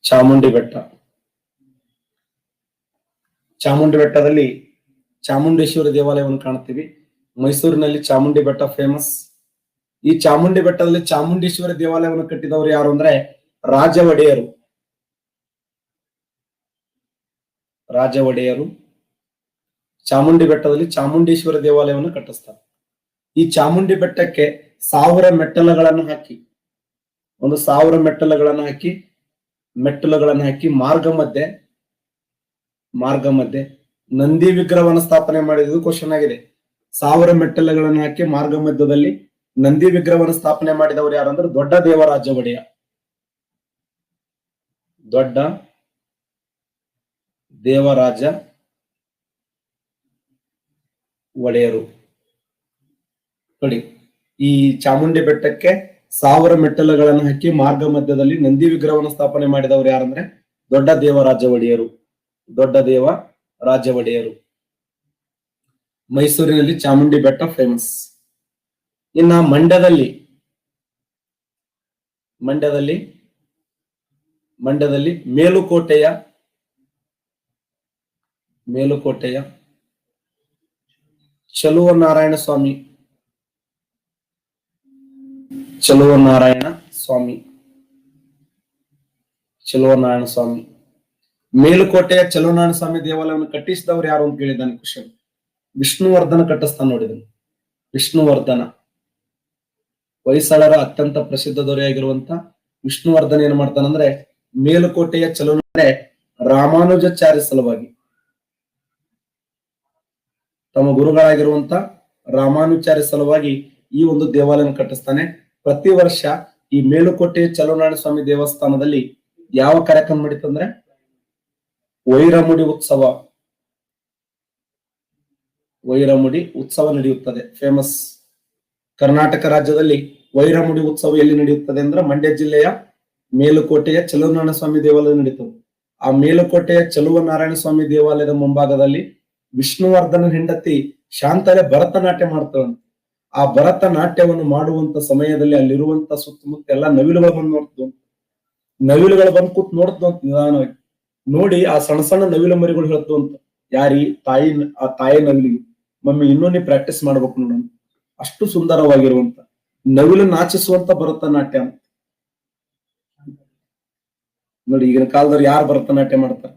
ಚಾಮುಂಡಿ ಬೆಟ್ಟ. ಚಾಮುಂಡಿ ಬೆಟ್ಟದಲ್ಲಿ ಚಾಮುಂಡೇಶ್ವರಿ ದೇವಾಲಯವನ್ನು ಕಾಣ್ತೀವಿ. ಮೈಸೂರಿನಲ್ಲಿ ಚಾಮುಂಡಿ ಬೆಟ್ಟ ಫೇಮಸ್. ಈ ಚಾಮುಂಡಿ ಬೆಟ್ಟದಲ್ಲಿ ಚಾಮುಂಡೇಶ್ವರಿ ದೇವಾಲಯವನ್ನು ಕಟ್ಟಿದವರು ಯಾರು ಅಂದ್ರೆ ರಾಜ ಒಡೆಯರು. ರಾಜ ಒಡೆಯರು ಚಾಮುಂಡಿ ಬೆಟ್ಟದಲ್ಲಿ ಚಾಮುಂಡೇಶ್ವರಿ ದೇವಾಲಯವನ್ನು ಕಟ್ಟಿಸ್ತಾರೆ. ಈ ಚಾಮುಂಡಿ ಬೆಟ್ಟಕ್ಕೆ 1000 ಮೆಟ್ಟಲುಗಳನ್ನು ಹಾಕಿ, 1000 ಮೆಟ್ಟಲುಗಳನ್ನು ಹಾಕಿ ಮಾರ್ಗ ಮಧ್ಯೆ ನಂದಿ ವಿಗ್ರಹವನ್ನು ಸ್ಥಾಪನೆ ಮಾಡಿದ್ದು ಕ್ವಶನ್ ಆಗಿದೆ. 1000 ಮೆಟ್ಟಲುಗಳನ್ನು ಹಾಕಿ ಮಾರ್ಗ ಮಧ್ಯದಲ್ಲಿ ನಂದಿ ವಿಗ್ರಹವನ್ನು ಸ್ಥಾಪನೆ ಮಾಡಿದವರು ಯಾರಂದ್ರೆ ದೊಡ್ಡ ದೇವರಾಜ ಒಡೆಯ. ದೊಡ್ಡ ದೇವರಾಜ ಒಡೆಯರು. ನೋಡಿ, ಈ ಚಾಮುಂಡಿ ಬೆಟ್ಟಕ್ಕೆ 1000 ಮೆಟ್ಟಲುಗಳನ್ನು ಹಾಕಿ ಮಾರ್ಗ ಮಧ್ಯದಲ್ಲಿ ನಂದಿ ವಿಗ್ರಹವನ್ನು ಸ್ಥಾಪನೆ ಮಾಡಿದವರು ಯಾರಂದ್ರೆ ದೊಡ್ಡ ದೇವರಾಜ ಒಡೆಯರು. ದೊಡ್ಡ ದೇವರಾಜ ಒಡೆಯರು. ಮೈಸೂರಿನಲ್ಲಿ ಚಾಮುಂಡಿ ಬೆಟ್ಟ ಫೇಮಸ್. ಇನ್ನ ಮಂಡ್ಯದಲ್ಲಿ ಮೇಲುಕೋಟೆಯ ಚಲುವನಾರಾಯಣ ಸ್ವಾಮಿ. ಮೇಲುಕೋಟೆಯ ಚಲುವನಾರಾಯಣ ಸ್ವಾಮಿ ದೇವಾಲಯವನ್ನು ಕಟ್ಟಿಸಿದವರು ಯಾರು ಅಂತ ಕೇಳಿದ್ದಾನೆ ಕ್ವಶನ್. ವಿಷ್ಣುವರ್ಧನ ಕಟ್ಟಿಸ್ತಾನೆ ನೋಡಿದನು. ವಿಷ್ಣುವರ್ಧನ, ಹೊಯ್ಸಳರ ಅತ್ಯಂತ ಪ್ರಸಿದ್ಧ ದೊರೆಯಾಗಿರುವಂತ ವಿಷ್ಣುವರ್ಧನ ಏನ್ ಮಾಡ್ತಾನಂದ್ರೆ ಮೇಲುಕೋಟೆಯ ಚಲುವನಾರಾಯಣ ರಾಮಾನುಜಾಚಾರ್ಯ ಸಲುವಾಗಿ, ತಮ್ಮ ಗುರುಗಳಾಗಿರುವಂತ ರಾಮಾನುಚಾರ್ಯ ಸಲುವಾಗಿ ಈ ಒಂದು ದೇವಾಲಯ ಕಟ್ಟಿಸ್ತಾನೆ. ಪ್ರತಿ ವರ್ಷ ಈ ಮೇಲುಕೋಟೆ ಚಲುವನಾರಾಯಣ ಸ್ವಾಮಿ ದೇವಸ್ಥಾನದಲ್ಲಿ ಯಾವ ಕಾರ್ಯಕ್ರಮ ನಡೀತಂದ್ರೆ ವೈರಮುಡಿ ಉತ್ಸವ ನಡೆಯುತ್ತದೆ. ಫೇಮಸ್. ಕರ್ನಾಟಕ ರಾಜ್ಯದಲ್ಲಿ ವೈರಮುಡಿ ಉತ್ಸವ ಎಲ್ಲಿ ನಡೆಯುತ್ತದೆ ಅಂದ್ರೆ ಮಂಡ್ಯ ಜಿಲ್ಲೆಯ ಮೇಲುಕೋಟೆಯ ಚಲುವನಾರಾಯಣ ಸ್ವಾಮಿ ದೇವಾಲಯ ನಡೀತದೆ. ಆ ಮೇಲುಕೋಟೆಯ ಚಲುವನಾರಾಯಣ ಸ್ವಾಮಿ ದೇವಾಲಯದ ಮುಂಭಾಗದಲ್ಲಿ ವಿಷ್ಣುವರ್ಧನ ಹೆಂಡತಿ ಶಾಂತಲೆ ಭರತನಾಟ್ಯ ಮಾಡ್ತಾಳಂತೆ. ಆ ಭರತನಾಟ್ಯವನ್ನು ಮಾಡುವಂತ ಸಮಯದಲ್ಲಿ ಅಲ್ಲಿರುವಂತ ಸುತ್ತಮುತ್ತ ಎಲ್ಲ ನವಿಲುಗಳು ಬಂದು ಕೂತ್ ನೋಡ್ತು ಅಂತ ನಿಧಾನವಾಗಿ ನೋಡಿ ಆ ಸಣ್ಣ ನವಿಲು ಮರಿಗಳು ಹೇಳ್ತು ಅಂತ ಆ ತಾಯಿ ನವಿಲಿಗೆ, ಮಮ್ಮಿ ಇನ್ನೂ ನೀ ಪ್ರಾಕ್ಟೀಸ್ ಮಾಡ್ಬೇಕು ನೋಡ. ಅಷ್ಟು ಸುಂದರವಾಗಿರುವಂತ ನವಿಲು ನಾಚಿಸುವಂತ ಭರತನಾಟ್ಯ ಅಂತ ನೋಡಿ. ಈಗಿನ ಕಾಲದವ್ರು ಯಾರು ಭರತನಾಟ್ಯ ಮಾಡ್ತಾರೆ?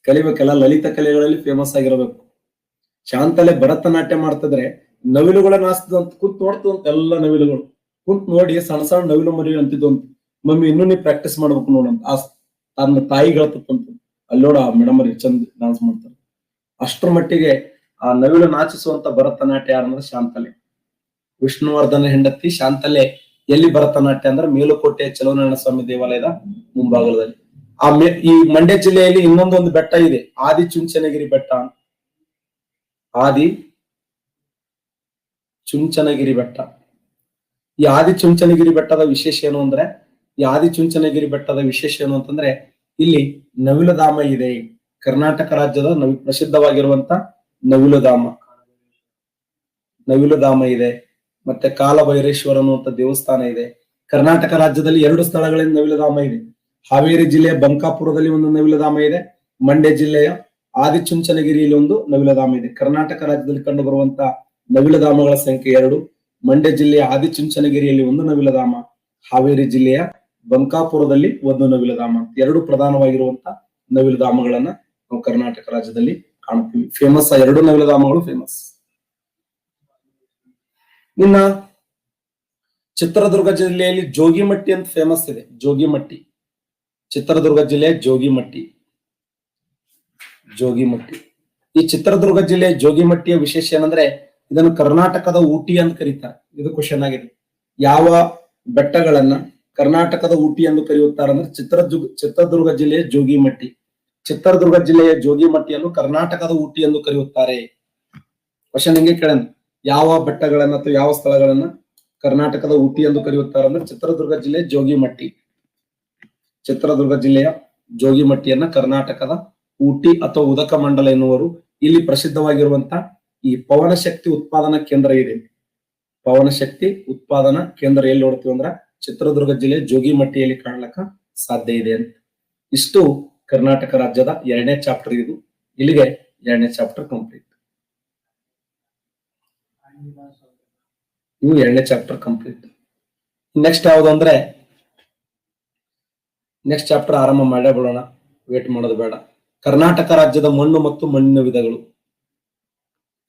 ಕಲಿಬೇಕೆಲ್ಲ ಲಲಿತ ಕಲೆಗಳಲ್ಲಿ ಫೇಮಸ್ ಆಗಿರಬೇಕು. ಶಾಂತಲೆ ಭರತನಾಟ್ಯ ಮಾಡ್ತಿದ್ರೆ ನವಿಲುಗಳ ನಾಸ್ತಿದ್ ಅಂತ ಕುಂತ್ ನೋಡ್ತು ಅಂತ ಎಲ್ಲ ನವಿಲುಗಳು ಕುಂತ್ ನೋಡಿ ಸಣ್ಣ ನವಿಲು ಮರಿ ಅಂತಿದ್ದು ಅಂತ, ಮಮ್ಮಿ ಇನ್ನೂ ನೀ ಪ್ರಾಕ್ಟೀಸ್ ಮಾಡ್ಬೇಕು ನೋಡಂತ ಆ ತನ್ನ ತಾಯಿ ಹೇಳ್ತಂತ. ಅಲ್ಲಿ ನೋಡ ಆ ಮೇಡಮ್ ಅವ್ರಿಗೆ ಚಂದ ಡಾನ್ಸ್ ಮಾಡ್ತಾರೆ. ಅಷ್ಟ್ರ ಮಟ್ಟಿಗೆ ಆ ನವಿಲು ನಾಚಿಸುವಂತ ಭರತನಾಟ್ಯ ಯಾರಂದ್ರೆ ಶಾಂತಲೆ. ವಿಷ್ಣುವರ್ಧನ ಹೆಂಡತಿ ಶಾಂತಲೆ ಎಲ್ಲಿ ಭರತನಾಟ್ಯ ಅಂದ್ರೆ ಮೇಲುಕೋಟೆ ಚಲುವನಾರಾಯಣ ಸ್ವಾಮಿ ದೇವಾಲಯದ ಮುಂಭಾಗದಲ್ಲಿ. ಈ ಮಂಡ್ಯ ಜಿಲ್ಲೆಯಲ್ಲಿ ಇನ್ನೊಂದೊಂದು ಬೆಟ್ಟ ಇದೆ, ಆದಿಚುಂಚನಗಿರಿ ಬೆಟ್ಟ. ಆದಿಚುಂಚನಗಿರಿ ಬೆಟ್ಟ. ಈ ಆದಿಚುಂಚನಗಿರಿ ಬೆಟ್ಟದ ವಿಶೇಷ ಏನು ಅಂತಂದ್ರೆ ಇಲ್ಲಿ ನವಿಲುಧಾಮ ಇದೆ. ಕರ್ನಾಟಕ ರಾಜ್ಯದ ಪ್ರಸಿದ್ಧವಾಗಿರುವಂತ ನವಿಲುಧಾಮ ಇದೆ. ಮತ್ತೆ ಕಾಲಭೈರೇಶ್ವರ ಅನ್ನುವಂತ ದೇವಸ್ಥಾನ ಇದೆ. ಕರ್ನಾಟಕ ರಾಜ್ಯದಲ್ಲಿ 2 ಸ್ಥಳಗಳಲ್ಲಿ ನವಿಲುಧಾಮ ಇದೆ. ಹಾವೇರಿ ಜಿಲ್ಲೆಯ ಬಂಕಾಪುರದಲ್ಲಿ ಒಂದು ನವಿಲುಧಾಮ ಇದೆ. ಮಂಡ್ಯ ಜಿಲ್ಲೆಯ ಆದಿಚುಂಚನಗಿರಿಯಲ್ಲಿ ಒಂದು ನವಿಲುಧಾಮ ಇದೆ. ಕರ್ನಾಟಕ ರಾಜ್ಯದಲ್ಲಿ ಕಂಡು ಬರುವಂತ ನವಿಲುಧಾಮಗಳ ಸಂಖ್ಯೆ 2. ಮಂಡ್ಯ ಜಿಲ್ಲೆಯ ಆದಿಚುಂಚನಗಿರಿಯಲ್ಲಿ ಒಂದು ನವಿಲುಧಾಮ, ಹಾವೇರಿ ಜಿಲ್ಲೆಯ ಬಂಕಾಪುರದಲ್ಲಿ ಒಂದು ನವಿಲುಧಾಮ. 2 ಪ್ರಧಾನವಾಗಿರುವಂತ ನವಿಲುಧಾಮಗಳನ್ನ ನಾವು ಕರ್ನಾಟಕ ರಾಜ್ಯದಲ್ಲಿ ಕಾಣ್ತೀವಿ. ಫೇಮಸ್ 2 ನವಿಲುಧಾಮಗಳು ಫೇಮಸ್. ಇನ್ನ ಚಿತ್ರದುರ್ಗ ಜಿಲ್ಲೆಯಲ್ಲಿ ಜೋಗಿಮಟ್ಟಿ ಅಂತ ಫೇಮಸ್ ಇದೆ. ಚಿತ್ರದುರ್ಗ ಜಿಲ್ಲೆಯ ಜೋಗಿಮಟ್ಟಿ. ಈ ಚಿತ್ರದುರ್ಗ ಜಿಲ್ಲೆಯ ಜೋಗಿಮಟ್ಟಿಯ ವಿಶೇಷ ಏನಂದ್ರೆ ಇದನ್ನು ಕರ್ನಾಟಕದ ಊಟಿ ಅಂತ ಕರೀತಾರೆ. ಇದು ಕ್ವಶನ್ ಆಗಿದೆ. ಯಾವ ಬೆಟ್ಟಗಳನ್ನ ಕರ್ನಾಟಕದ ಊಟಿ ಎಂದು ಕರೆಯುತ್ತಾರೆ ಅಂದ್ರೆ ಚಿತ್ರದುರ್ಗ ಜಿಲ್ಲೆಯ ಜೋಗಿಮಟ್ಟಿ. ಚಿತ್ರದುರ್ಗ ಜಿಲ್ಲೆಯ ಜೋಗಿಮಟ್ಟಿಯನ್ನು ಕರ್ನಾಟಕದ ಊಟಿ ಎಂದು ಕರೆಯುತ್ತಾರೆ. ಕ್ವಶನ್ ಹಿಂಗೆ ಕೇಳೋಣ, ಯಾವ ಬೆಟ್ಟಗಳನ್ನ ಅಥವಾ ಯಾವ ಸ್ಥಳಗಳನ್ನ ಕರ್ನಾಟಕದ ಊಟಿ ಎಂದು ಕರೆಯುತ್ತಾರೆ ಅಂದ್ರೆ ಚಿತ್ರದುರ್ಗ ಜಿಲ್ಲೆಯ ಜೋಗಿಮಟ್ಟಿ. ಚಿತ್ರದುರ್ಗ ಜಿಲ್ಲೆಯ ಜೋಗಿಮಟ್ಟಿಯನ್ನ ಕರ್ನಾಟಕದ ಊಟಿ ಅಥವಾ ಉದಕ ಮಂಡಲ ಎನ್ನುವರು. ಇಲ್ಲಿ ಪ್ರಸಿದ್ಧವಾಗಿರುವಂತ ಈ ಪವನ ಶಕ್ತಿ ಉತ್ಪಾದನಾ ಕೇಂದ್ರ ಇದೆ. ಪವನ ಶಕ್ತಿ ಉತ್ಪಾದನಾ ಕೇಂದ್ರ ಎಲ್ಲಿ ನೋಡ್ತೀವಿ ಅಂದ್ರ ಚಿತ್ರದುರ್ಗ ಜಿಲ್ಲೆ ಜೋಗಿಮಟ್ಟಿಯಲ್ಲಿ ಕಾಣಲಕ್ಕ ಸಾಧ್ಯ ಇದೆ ಅಂತ. ಇಷ್ಟು ಕರ್ನಾಟಕ ರಾಜ್ಯದ 2ನೇ ಚಾಪ್ಟರ್ ಇದು. ಇಲ್ಲಿಗೆ 2ನೇ ಚಾಪ್ಟರ್ ಕಂಪ್ಲೀಟ್. ಇವು 2ನೇ ಚಾಪ್ಟರ್ ಕಂಪ್ಲೀಟ್. ನೆಕ್ಸ್ಟ್ ಯಾವುದು ಅಂದ್ರೆ ನೆಕ್ಸ್ಟ್ ಚಾಪ್ಟರ್ ಆರಂಭ ಮಾಡೇ ಬಿಡೋಣ, ವೇಟ್ ಮಾಡೋದು ಬೇಡ. ಕರ್ನಾಟಕ ರಾಜ್ಯದ ಮಣ್ಣು ಮತ್ತು ಮಣ್ಣಿನ ವಿಧಗಳು.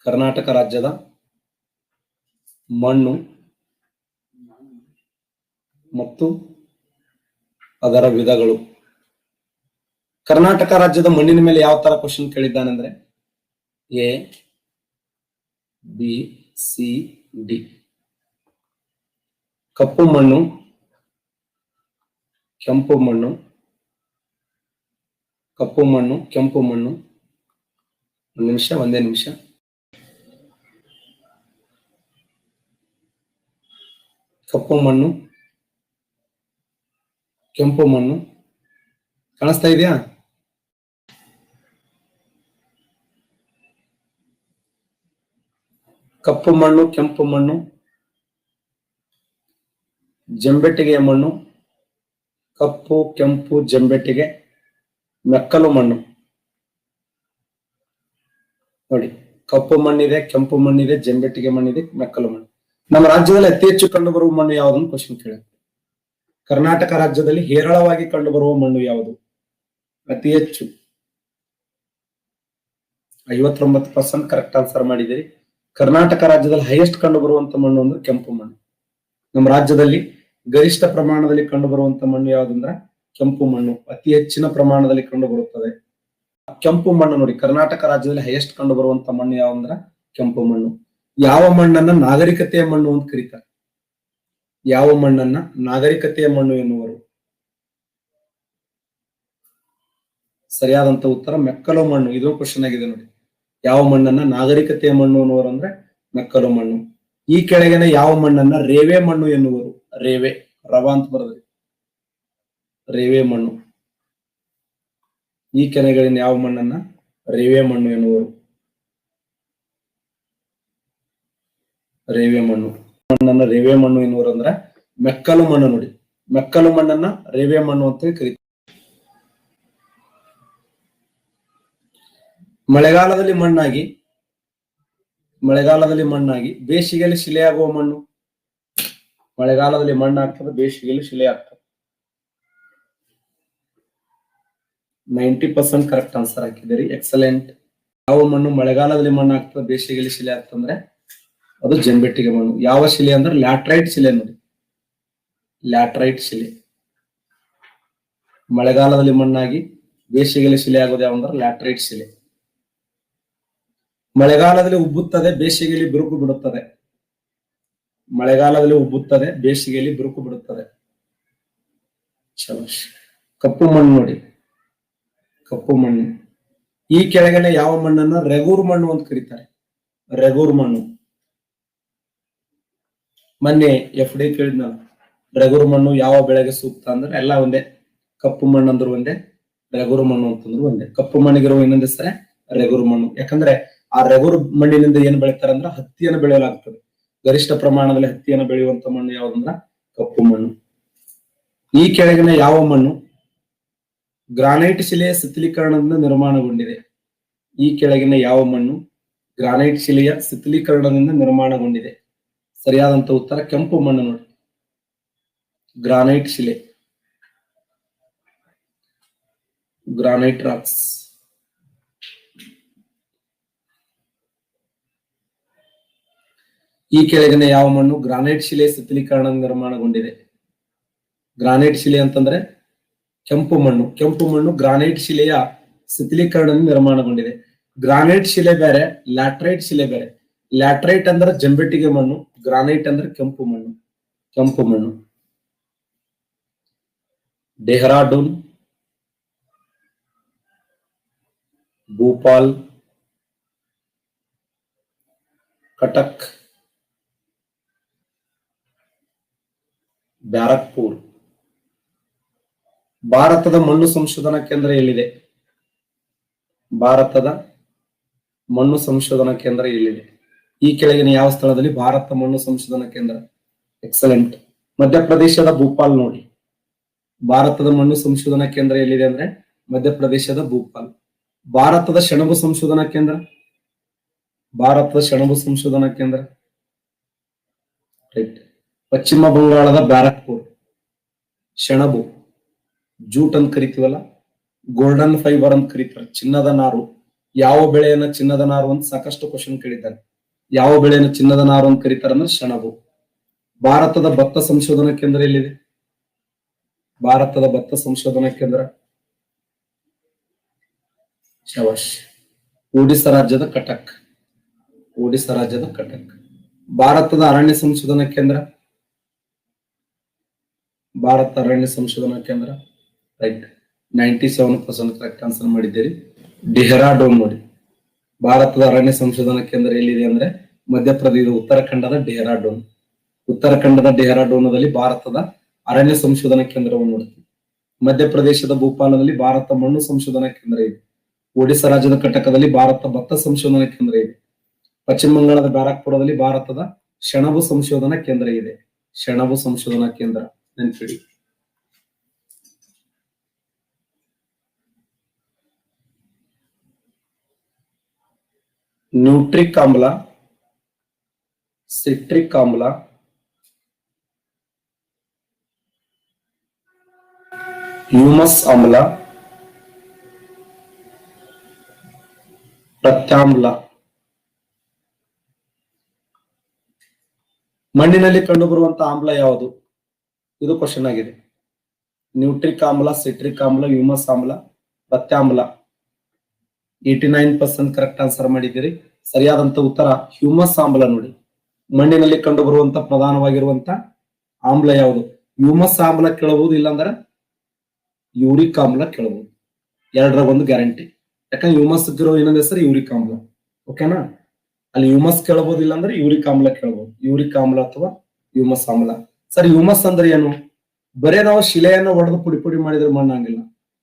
ಕರ್ನಾಟಕ ರಾಜ್ಯದ ಮಣ್ಣು ಮತ್ತು ಅದರ ವಿಧಗಳು. ಕರ್ನಾಟಕ ರಾಜ್ಯದ ಮಣ್ಣಿನ ಮೇಲೆ ಯಾವ ತರ ಕ್ವಶನ್ ಕೇಳಿದ್ದಾನೆಂದ್ರೆ ಎ ಬಿ ಸಿ ಡಿ. ಕಪ್ಪು ಮಣ್ಣು, ಕೆಂಪು ಮಣ್ಣು, ಕಪ್ಪು ಮಣ್ಣು, ಕೆಂಪು ಮಣ್ಣು. ಒಂದೇ ನಿಮಿಷ. ಕಪ್ಪು ಮಣ್ಣು, ಕೆಂಪು ಮಣ್ಣು ಕಾಣಿಸ್ತಾ ಇದೆಯಾ? ಕಪ್ಪು ಮಣ್ಣು, ಕೆಂಪು ಮಣ್ಣು, ಜಂಬೆಟ್ಟಿಗೆಯ ಮಣ್ಣು, ಕಪ್ಪು, ಕೆಂಪು, ಜಂಬೆಟ್ಟಿಗೆ, ಮೆಕ್ಕಲು ಮಣ್ಣು. ನೋಡಿ, ಕಪ್ಪು ಮಣ್ಣಿದೆ, ಕೆಂಪು ಮಣ್ಣಿದೆ, ಜಂಬೆಟ್ಟಿಗೆ ಮಣ್ಣಿದೆ, ಮೆಕ್ಕಲು ಮಣ್ಣು. ನಮ್ಮ ರಾಜ್ಯದಲ್ಲಿ ಅತಿ ಹೆಚ್ಚು ಕಂಡು ಬರುವ ಮಣ್ಣು ಯಾವುದನ್ನು ಕ್ವಶನ್ ಕೇಳುತ್ತೆ. ಕರ್ನಾಟಕ ರಾಜ್ಯದಲ್ಲಿ ಹೇರಳವಾಗಿ ಕಂಡು ಬರುವ ಮಣ್ಣು ಯಾವುದು? ಅತಿ ಹೆಚ್ಚು 59% ಕರೆಕ್ಟ್ ಆನ್ಸರ್ ಮಾಡಿದಿರಿ. ಕರ್ನಾಟಕ ರಾಜ್ಯದಲ್ಲಿ ಹೈಯೆಸ್ಟ್ ಕಂಡು ಬರುವಂತ ಮಣ್ಣು ಅಂದ್ರೆ ಕೆಂಪು ಮಣ್ಣು. ನಮ್ಮ ರಾಜ್ಯದಲ್ಲಿ ಗರಿಷ್ಠ ಪ್ರಮಾಣದಲ್ಲಿ ಕಂಡು ಬರುವಂತ ಮಣ್ಣು ಯಾವುದಂದ್ರೆ ಕೆಂಪು ಮಣ್ಣು. ಅತಿ ಹೆಚ್ಚಿನ ಪ್ರಮಾಣದಲ್ಲಿ ಕಂಡು ಬರುತ್ತದೆ ಕೆಂಪು ಮಣ್ಣು. ನೋಡಿ, ಕರ್ನಾಟಕ ರಾಜ್ಯದಲ್ಲಿ ಹೈಯೆಸ್ಟ್ ಕಂಡು ಬರುವಂತ ಮಣ್ಣು ಯಾವಂದ್ರ ಕೆಂಪು ಮಣ್ಣು. ಯಾವ ಮಣ್ಣನ್ನ ನಾಗರಿಕತೆಯ ಮಣ್ಣು ಅಂತ ಕರೀತಾರೆ? ಯಾವ ಮಣ್ಣನ್ನ ನಾಗರಿಕತೆಯ ಮಣ್ಣು ಎನ್ನುವರು? ಸರಿಯಾದಂತ ಉತ್ತರ ಮೆಕ್ಕಲು ಮಣ್ಣು. ಇದು ಕ್ವಶನ್ ಆಗಿದೆ ನೋಡಿ. ಯಾವ ಮಣ್ಣನ್ನ ನಾಗರಿಕತೆಯ ಮಣ್ಣು ಎನ್ನುವರು ಅಂದ್ರೆ ಮೆಕ್ಕಲು ಮಣ್ಣು. ಈ ಕೆಳಗಿನ ಯಾವ ಮಣ್ಣನ್ನ ರೇವೆ ಮಣ್ಣು ಎನ್ನುವರು? ರೇವೆ, ರವ ಅಂತ ಬರದ್ರಿ, ರೇವೆ ಮಣ್ಣು. ಈ ಕೆಳಗಿನ ಯಾವ ಮಣ್ಣನ್ನ ರೇವೆ ಮಣ್ಣು ಎನ್ನುವರು? ರೇವೆ ಮಣ್ಣು. ಮಣ್ಣನ್ನ ರೇವೆ ಮಣ್ಣು ಎನ್ನುವರು ಅಂದ್ರೆ ಮೆಕ್ಕಲು ಮಣ್ಣು. ನೋಡಿ, ಮೆಕ್ಕಲು ಮಣ್ಣನ್ನ ರೇವೆ ಮಣ್ಣು ಅಂತ ಕರೀತಾರೆ. ಮಳೆಗಾಲದಲ್ಲಿ ಮಣ್ಣಾಗಿ ಬೇಸಿಗೆಯಲ್ಲಿ ಶಿಲೆಯಾಗುವ ಮಣ್ಣು. ಮಳೆಗಾಲದಲ್ಲಿ ಮಣ್ಣಾಗ್ತದೆ, ಬೇಸಿಗೆಯಲ್ಲಿ ಶಿಲೆ ಆಗ್ತದೆ. 90% ಕರೆಕ್ಟ್ ಆನ್ಸರ್ ಹಾಕಿದ್ದೀರಿ, ಎಕ್ಸಲೆಂಟ್. ಯಾವ ಮಣ್ಣು ಮಳೆಗಾಲದಲ್ಲಿ ಮಣ್ಣಾಗ್ತದೆ, ಬೇಸಿಗೆಯಲ್ಲಿ ಶಿಲೆ ಆಗ್ತಂದ್ರೆ ಅದು ಜಂಬೆಟ್ಟಿಗೆ ಮಣ್ಣು. ಯಾವ ಶಿಲೆ ಅಂದ್ರೆ ಲ್ಯಾಟ್ರೈಟ್ ಶಿಲೆ. ನೋಡಿ, ಲ್ಯಾಟ್ರೈಟ್ ಶಿಲೆ. ಮಳೆಗಾಲದಲ್ಲಿ ಮಣ್ಣಾಗಿ ಬೇಸಿಗೆಯಲ್ಲಿ ಶಿಲೆ ಆಗೋದು ಯಾವಂದ್ರೆ ಲ್ಯಾಟ್ರೈಟ್ ಶಿಲೆ. ಮಳೆಗಾಲದಲ್ಲಿ ಉಬ್ಬುತ್ತದೆ, ಬೇಸಿಗೆಯಲ್ಲಿ ಬಿರುಕು ಬಿಡುತ್ತದೆ. ಮಳೆಗಾಲದಲ್ಲಿ ಉಬ್ಬುತ್ತದೆ, ಬೇಸಿಗೆಯಲ್ಲಿ ಬಿರುಕು ಬಿಡುತ್ತದೆ. ಚಲೋ. ಕಪ್ಪು ಮಣ್ಣು. ನೋಡಿ, ಕಪ್ಪು ಮಣ್ಣು. ಈ ಕೆಳಗಿನ ಯಾವ ಮಣ್ಣನ್ನ ರೆಗೂರ್ ಮಣ್ಣು ಅಂತ ಕರೀತಾರೆ? ರೆಗೂರ್ ಮಣ್ಣು. ಮೊನ್ನೆ FD ಕೇಳಿದ್ನ, ರೆಗೂರ್ ಮಣ್ಣು ಯಾವ ಬೆಳೆಗೆ ಸೂಕ್ತ ಅಂದ್ರೆ ಎಲ್ಲ ಒಂದೇ. ಕಪ್ಪು ಮಣ್ಣು ಅಂದ್ರು ಒಂದೇ, ರೆಗೂರ್ ಮಣ್ಣು ಅಂತಂದ್ರು ಒಂದೇ. ಕಪ್ಪು ಮಣ್ಣಿಗಿರುವ ಇನ್ನೊಂದು ಹೆಸರೇ ರೆಗೂರ್ ಮಣ್ಣು. ಯಾಕಂದ್ರೆ ಆ ರೆಗೂರ್ ಮಣ್ಣಿನಿಂದ ಏನ್ ಬೆಳಿತಾರೆ ಅಂದ್ರೆ ಹತ್ತಿಯನ್ನು ಬೆಳೆಯಲಾಗ್ತದೆ. ಗರಿಷ್ಠ ಪ್ರಮಾಣದಲ್ಲಿ ಹತ್ತಿಯನ್ನು ಬೆಳೆಯುವಂತ ಮಣ್ಣು ಯಾವ್ದಂದ್ರ ಕಪ್ಪು ಮಣ್ಣು. ಈ ಕೆಳಗಿನ ಯಾವ ಮಣ್ಣು ಗ್ರಾನೈಟ್ ಶಿಲೆಯ ಶಿಥಿಲೀಕರಣದಿಂದ ನಿರ್ಮಾಣಗೊಂಡಿದೆ? ಈ ಕೆಳಗಿನ ಯಾವ ಮಣ್ಣು ಗ್ರಾನೈಟ್ ಶಿಲೆಯ ಶಿಥಿಲೀಕರಣದಿಂದ ನಿರ್ಮಾಣಗೊಂಡಿದೆ? ಸರಿಯಾದಂತ ಉತ್ತರ ಕೆಂಪು ಮಣ್ಣು. ನೋಡಿ, ಗ್ರಾನೈಟ್ ಶಿಲೆ, ಗ್ರಾನೈಟ್ ರಾಕ್ಸ್. ಈ ಕೆಳಗಿನ ಯಾವ ಮಣ್ಣು ಗ್ರಾನೈಟ್ ಶಿಲೆ ಶಿಥಿಲೀಕರಣ ನಿರ್ಮಾಣಗೊಂಡಿದೆ? ಗ್ರಾನೈಟ್ ಶಿಲೆ ಅಂತಂದ್ರೆ ಕೆಂಪು ಮಣ್ಣು. ಕೆಂಪು ಮಣ್ಣು ಗ್ರಾನೈಟ್ ಶಿಲೆಯ ಶಿಥಿಲೀಕರಣ ನಿರ್ಮಾಣಗೊಂಡಿದೆ. ಗ್ರಾನೈಟ್ ಶಿಲೆ ಬೇರೆ, ಲ್ಯಾಟ್ರೈಟ್ ಶಿಲೆ ಬೇರೆ. ಲ್ಯಾಟ್ರೈಟ್ ಅಂದ್ರೆ ಜಂಬೆಟ್ಟಿಗೆ ಮಣ್ಣು, ಗ್ರಾನೈಟ್ ಅಂದ್ರೆ ಕೆಂಪು ಮಣ್ಣು. ಕೆಂಪು ಮಣ್ಣು. ಡೆಹ್ರಾಡೂನ್, ಭೂಪಾಲ್, ಕಟಕ್, ಬ್ಯಾರಕ್ಪುರ್. ಭಾರತದ ಮಣ್ಣು ಸಂಶೋಧನಾ ಕೇಂದ್ರ ಎಲ್ಲಿದೆ? ಭಾರತದ ಮಣ್ಣು ಸಂಶೋಧನಾ ಕೇಂದ್ರ ಎಲ್ಲಿದೆ? ಈ ಕೆಳಗಿನ ಯಾವ ಸ್ಥಳದಲ್ಲಿ ಭಾರತ ಮಣ್ಣು ಸಂಶೋಧನಾ ಕೇಂದ್ರ? ಎಕ್ಸಲೆಂಟ್. ಮಧ್ಯಪ್ರದೇಶದ ಭೂಪಾಲ್ ನೋಡಿ. ಭಾರತದ ಮಣ್ಣು ಸಂಶೋಧನಾ ಕೇಂದ್ರ ಎಲ್ಲಿದೆ ಅಂದ್ರೆ ಮಧ್ಯಪ್ರದೇಶದ ಭೂಪಾಲ್. ಭಾರತದ ಸೆಣಬು ಸಂಶೋಧನಾ ಕೇಂದ್ರ? ಭಾರತದ ಸೆಣಬು ಸಂಶೋಧನಾ ಕೇಂದ್ರ ರೈಟ್. ಪಶ್ಚಿಮ ಬಂಗಾಳದ ಬ್ಯಾರಕ್ಪುರ್. ಸೆಣಬು ಜೂಟ್ ಅಂತ ಕರಿತೀವಲ್ಲ, ಗೋಲ್ಡನ್ ಫೈಬರ್ ಅಂತ ಕರೀತಾರೆ, ಚಿನ್ನದ ನಾರು. ಯಾವ ಬೆಳೆಯನ್ನ ಚಿನ್ನದ ನಾರು ಅಂತ ಸಾಕಷ್ಟು ಕ್ವಶನ್ ಕೇಳಿದ್ದಾರೆ. ಯಾವ ಬೆಳೆಯನ್ನು ಚಿನ್ನದ ನಾರು ಅಂತ ಕರೀತಾರೆ ಅಂದ್ರೆ ಸೆಣಬು. ಭಾರತದ ಭತ್ತ ಸಂಶೋಧನಾ ಕೇಂದ್ರ ಎಲ್ಲಿದೆ? ಭಾರತದ ಭತ್ತ ಸಂಶೋಧನಾ ಕೇಂದ್ರ ಶವಾಶ್, ಒಡಿಶಾ ರಾಜ್ಯದ ಕಟಕ್. ಒಡಿಶಾ ರಾಜ್ಯದ ಕಟಕ್. ಭಾರತದ ಅರಣ್ಯ ಸಂಶೋಧನಾ ಕೇಂದ್ರ? ಭಾರತ ಅರಣ್ಯ ಸಂಶೋಧನಾ ಕೇಂದ್ರ ರೈಟ್. 97% ಕರೆಕ್ಟ್ ಆನ್ಸರ್ ಮಾಡಿದ್ದೀರಿ. ಡೆಹ್ರಾಡೂನ್ ನೋಡಿ. ಭಾರತದ ಅರಣ್ಯ ಸಂಶೋಧನಾ ಕೇಂದ್ರ ಎಲ್ಲಿದೆ ಅಂದ್ರೆ ಮಧ್ಯಪ್ರದೇಶ ಉತ್ತರಾಖಂಡದ ಡೆಹ್ರಾಡೂನ್. ಉತ್ತರಾಖಂಡದ ಡೆಹ್ರಾಡೂನದಲ್ಲಿ ಭಾರತದ ಅರಣ್ಯ ಸಂಶೋಧನಾ ಕೇಂದ್ರವನ್ನು ನೋಡ್ತೀವಿ. ಮಧ್ಯಪ್ರದೇಶದ ಭೂಪಾಲದಲ್ಲಿ ಭಾರತ ಮಣ್ಣು ಸಂಶೋಧನಾ ಕೇಂದ್ರ ಇದೆ. ಒಡಿಶಾ ರಾಜ್ಯದ ಕಟಕದಲ್ಲಿ ಭಾರತ ಭತ್ತ ಸಂಶೋಧನಾ ಕೇಂದ್ರ ಇದೆ. ಪಶ್ಚಿಮ ಬಂಗಾಳದ ಬ್ಯಾರಕ್ಪುರದಲ್ಲಿ ಭಾರತದ ಸೆಣಬು ಸಂಶೋಧನಾ ಕೇಂದ್ರ ಇದೆ. ಸೆಣಬು ಸಂಶೋಧನಾ ಕೇಂದ್ರ ನೆನಪಿಡಿ. ನ್ಯೂಟ್ರಿಕ್ ಆಮ್ಲ, ಸಿಟ್ರಿಕ್ ಆಮ್ಲ, ಹ್ಯೂಮಸ್ ಆಮ್ಲ, ಪ್ರತ್ಯಾಮ್ಲ. ಮಣ್ಣಿನಲ್ಲಿ ಕಂಡುಬರುವಂತಹ ಆಮ್ಲ ಯಾವುದು? ಇದು ಕ್ವಶನ್ ಆಗಿದೆ. ನ್ಯೂಟ್ರಿಕ್ ಆಮ್ಲ, ಸಿಟ್ರಿಕ್ ಆಮ್ಲ, ಹ್ಯೂಮಸ್ ಆಮ್ಲ, ಪ್ರತ್ಯಾಮ್ಲ. 89% ಕರೆಕ್ಟ್ ಆನ್ಸರ್ ಮಾಡಿದ್ದೀರಿ. ಸರಿಯಾದಂತ ಉತ್ತರ ಹ್ಯೂಮಸ್ ಆಮ್ಲ ನೋಡಿ. ಮಣ್ಣಿನಲ್ಲಿ ಕಂಡು ಬರುವಂತ ಪ್ರಧಾನವಾಗಿರುವಂತ ಆಮ್ಲ ಯಾವುದು? ಹ್ಯೂಮಸ್ ಆಮ್ಲ ಕೇಳಬಹುದು, ಇಲ್ಲಾಂದ್ರೆ ಯೂರಿಕ್ ಆಮ್ಲ ಕೇಳಬಹುದು. ಎರಡರ ಒಂದು ಗ್ಯಾರಂಟಿ. ಯಾಕಂದ್ರೆ ಹ್ಯೂಮಸ್ ಇರೋ ಇನ್ನೊಂದು ಹೆಸರು ಯೂರಿಕ್ ಆಮ್ಲ. ಓಕೆನಾ? ಅಲ್ಲಿ ಹ್ಯೂಮಸ್ ಕೇಳಬಹುದು, ಇಲ್ಲಾಂದ್ರೆ ಯೂರಿಕ್ ಆಮ್ಲ ಕೇಳಬಹುದು. ಯೂರಿಕ್ ಆಮ್ಲ ಅಥವಾ ಹ್ಯೂಮಸ್ ಆಮ್ಲ. ಸರಿ, ಹ್ಯೂಮಸ್ ಅಂದ್ರೆ ಏನು? ಬರೇ ನಾವು ಶಿಲೆಯನ್ನ ಒಡೆದು ಪುಡಿ ಪುಡಿ ಮಾಡಿದ್ರೆ ಮಣ್ಣಾಗಿಲ್ಲ.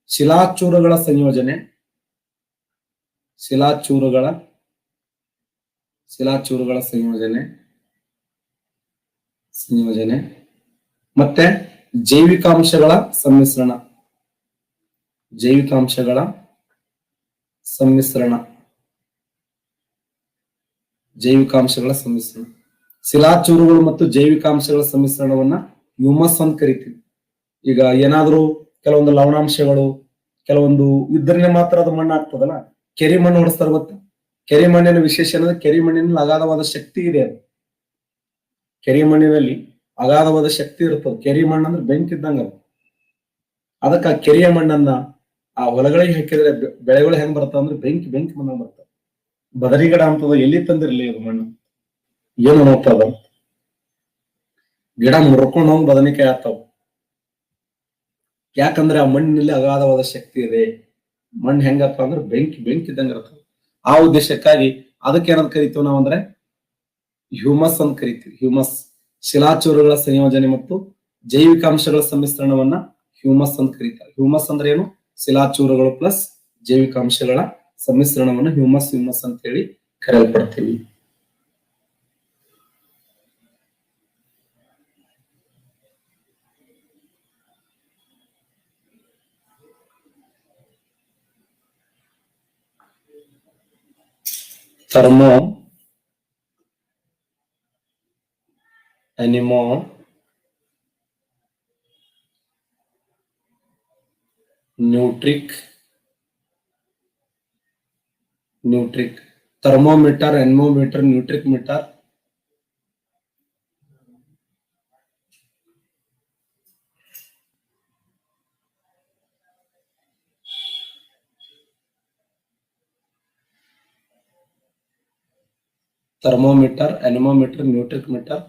ಶಿಲಾಚೂರುಗಳ ಸಂಯೋಜನೆ, ಶಿಲಾಚೂರುಗಳ ಸಂಯೋಜನೆ ಮತ್ತೆ ಜೈವಿಕಾಂಶಗಳ ಸಮ್ಮಿಶ್ರಣ. ಶಿಲಾಚೂರುಗಳು ಮತ್ತು ಜೈವಿಕಾಂಶಗಳ ಸಮ್ಮಿಶ್ರಣವನ್ನ ಹ್ಯೂಮಸ್ ಅಂತ ಕರಿತೀವಿ. ಈಗ ಏನಾದ್ರೂ ಕೆಲವೊಂದು ಲವಣಾಂಶಗಳು ಕೆಲವೊಂದು ಇದ್ರನ್ನೇ ಮಾತ್ರ ಅದು ಮಣ್ಣು ಆಗ್ತದಲ್ಲ. ಕೆರಿ ಮಣ್ಣು ಹೊಡಿಸ್ತಾರೆ ಗೊತ್ತಾ? ಕೆರಿ ಮಣ್ಣಿನ ವಿಶೇಷ ಏನಂದ್ರೆ ಕೆರಿ ಮಣ್ಣಿನಲ್ಲಿ ಅಗಾಧವಾದ ಶಕ್ತಿ ಇದೆ. ಅದು ಕೆರಿ ಮಣ್ಣಿನಲ್ಲಿ ಅಗಾಧವಾದ ಶಕ್ತಿ ಇರ್ತದೆ. ಕೆರಿ ಮಣ್ಣು ಅಂದ್ರೆ ಬೆಂಕಿ ಇದ್ದಂಗ. ಅದಕ್ಕೆ ಆ ಕೆರಿಯ ಮಣ್ಣನ್ನ ಆ ಹೊಲಗಳಿಗೆ ಹಾಕಿದ್ರೆ ಬೆಳೆಗಳು ಹೆಂಗ್ ಬರ್ತಾವ ಅಂದ್ರೆ ಬೆಂಕಿ ಮಣ್ಣ ಬರ್ತಾವ. ಬದರಿಗಡ ಅಂತದ ಎಲ್ಲಿ ತಂದಿರ್ಲಿ ಅದು ಮಣ್ಣು ಏನು ಅನ್ನೋತದ, ಗಿಡ ಮುರ್ಕೊಂಡು ಹೋಗಿ ಬದನೆಕಾಯಿ ಆಗ್ತಾವ. ಯಾಕಂದ್ರೆ ಆ ಮಣ್ಣಿನಲ್ಲಿ ಅಗಾಧವಾದ ಶಕ್ತಿ ಇದೆ. ಮಣ್ಣು ಹೆಂಗಪ್ಪ ಅಂದ್ರೆ ಬೆಂಕಿ ಇದ್ದಂಗ ಇರ್ತದೆ. ಆ ಉದ್ದೇಶಕ್ಕಾಗಿ ಅದಕ್ಕೆ ಏನಂತ ಕರಿತೀವಿ ನಾವು ಅಂದ್ರೆ ಹ್ಯೂಮಸ್ ಅಂತ ಕರಿತೀವಿ. ಹ್ಯೂಮಸ್ ಶಿಲಾಚೂರುಗಳ ಸಂಯೋಜನೆ ಮತ್ತು ಜೈವಿಕಾಂಶಗಳ ಸಮ್ಮಿಶ್ರಣವನ್ನ ಹ್ಯೂಮಸ್ ಅಂತ ಕರೀತಾರೆ. ಹ್ಯೂಮಸ್ ಅಂದ್ರೆ ಏನು? ಶಿಲಾಚೂರುಗಳು ಪ್ಲಸ್ ಜೈವಿಕಾಂಶಗಳ ಸಮ್ಮಿಶ್ರಣವನ್ನು ಹ್ಯೂಮಸ್ ಅಂತ ಹೇಳಿ ಕರೆಯಲ್ಪಡ್ತೀವಿ. ಥರ್ಮೋ ಅನಿಮೋ ನ್ಯೂಟ್ರಿಕ್ ಥರ್ಮೋಮೀಟರ್, ಎನ್ಮೋಮೀಟರ್, ನ್ಯೂಟ್ರಿಕ್ ಮೀಟರ್, ಥರ್ಮೋಮೀಟರ್, ಎನ್ಮೋಮೀಟರ್, ನ್ಯೂಟ್ರಿಕ್ ಮೀಟರ್,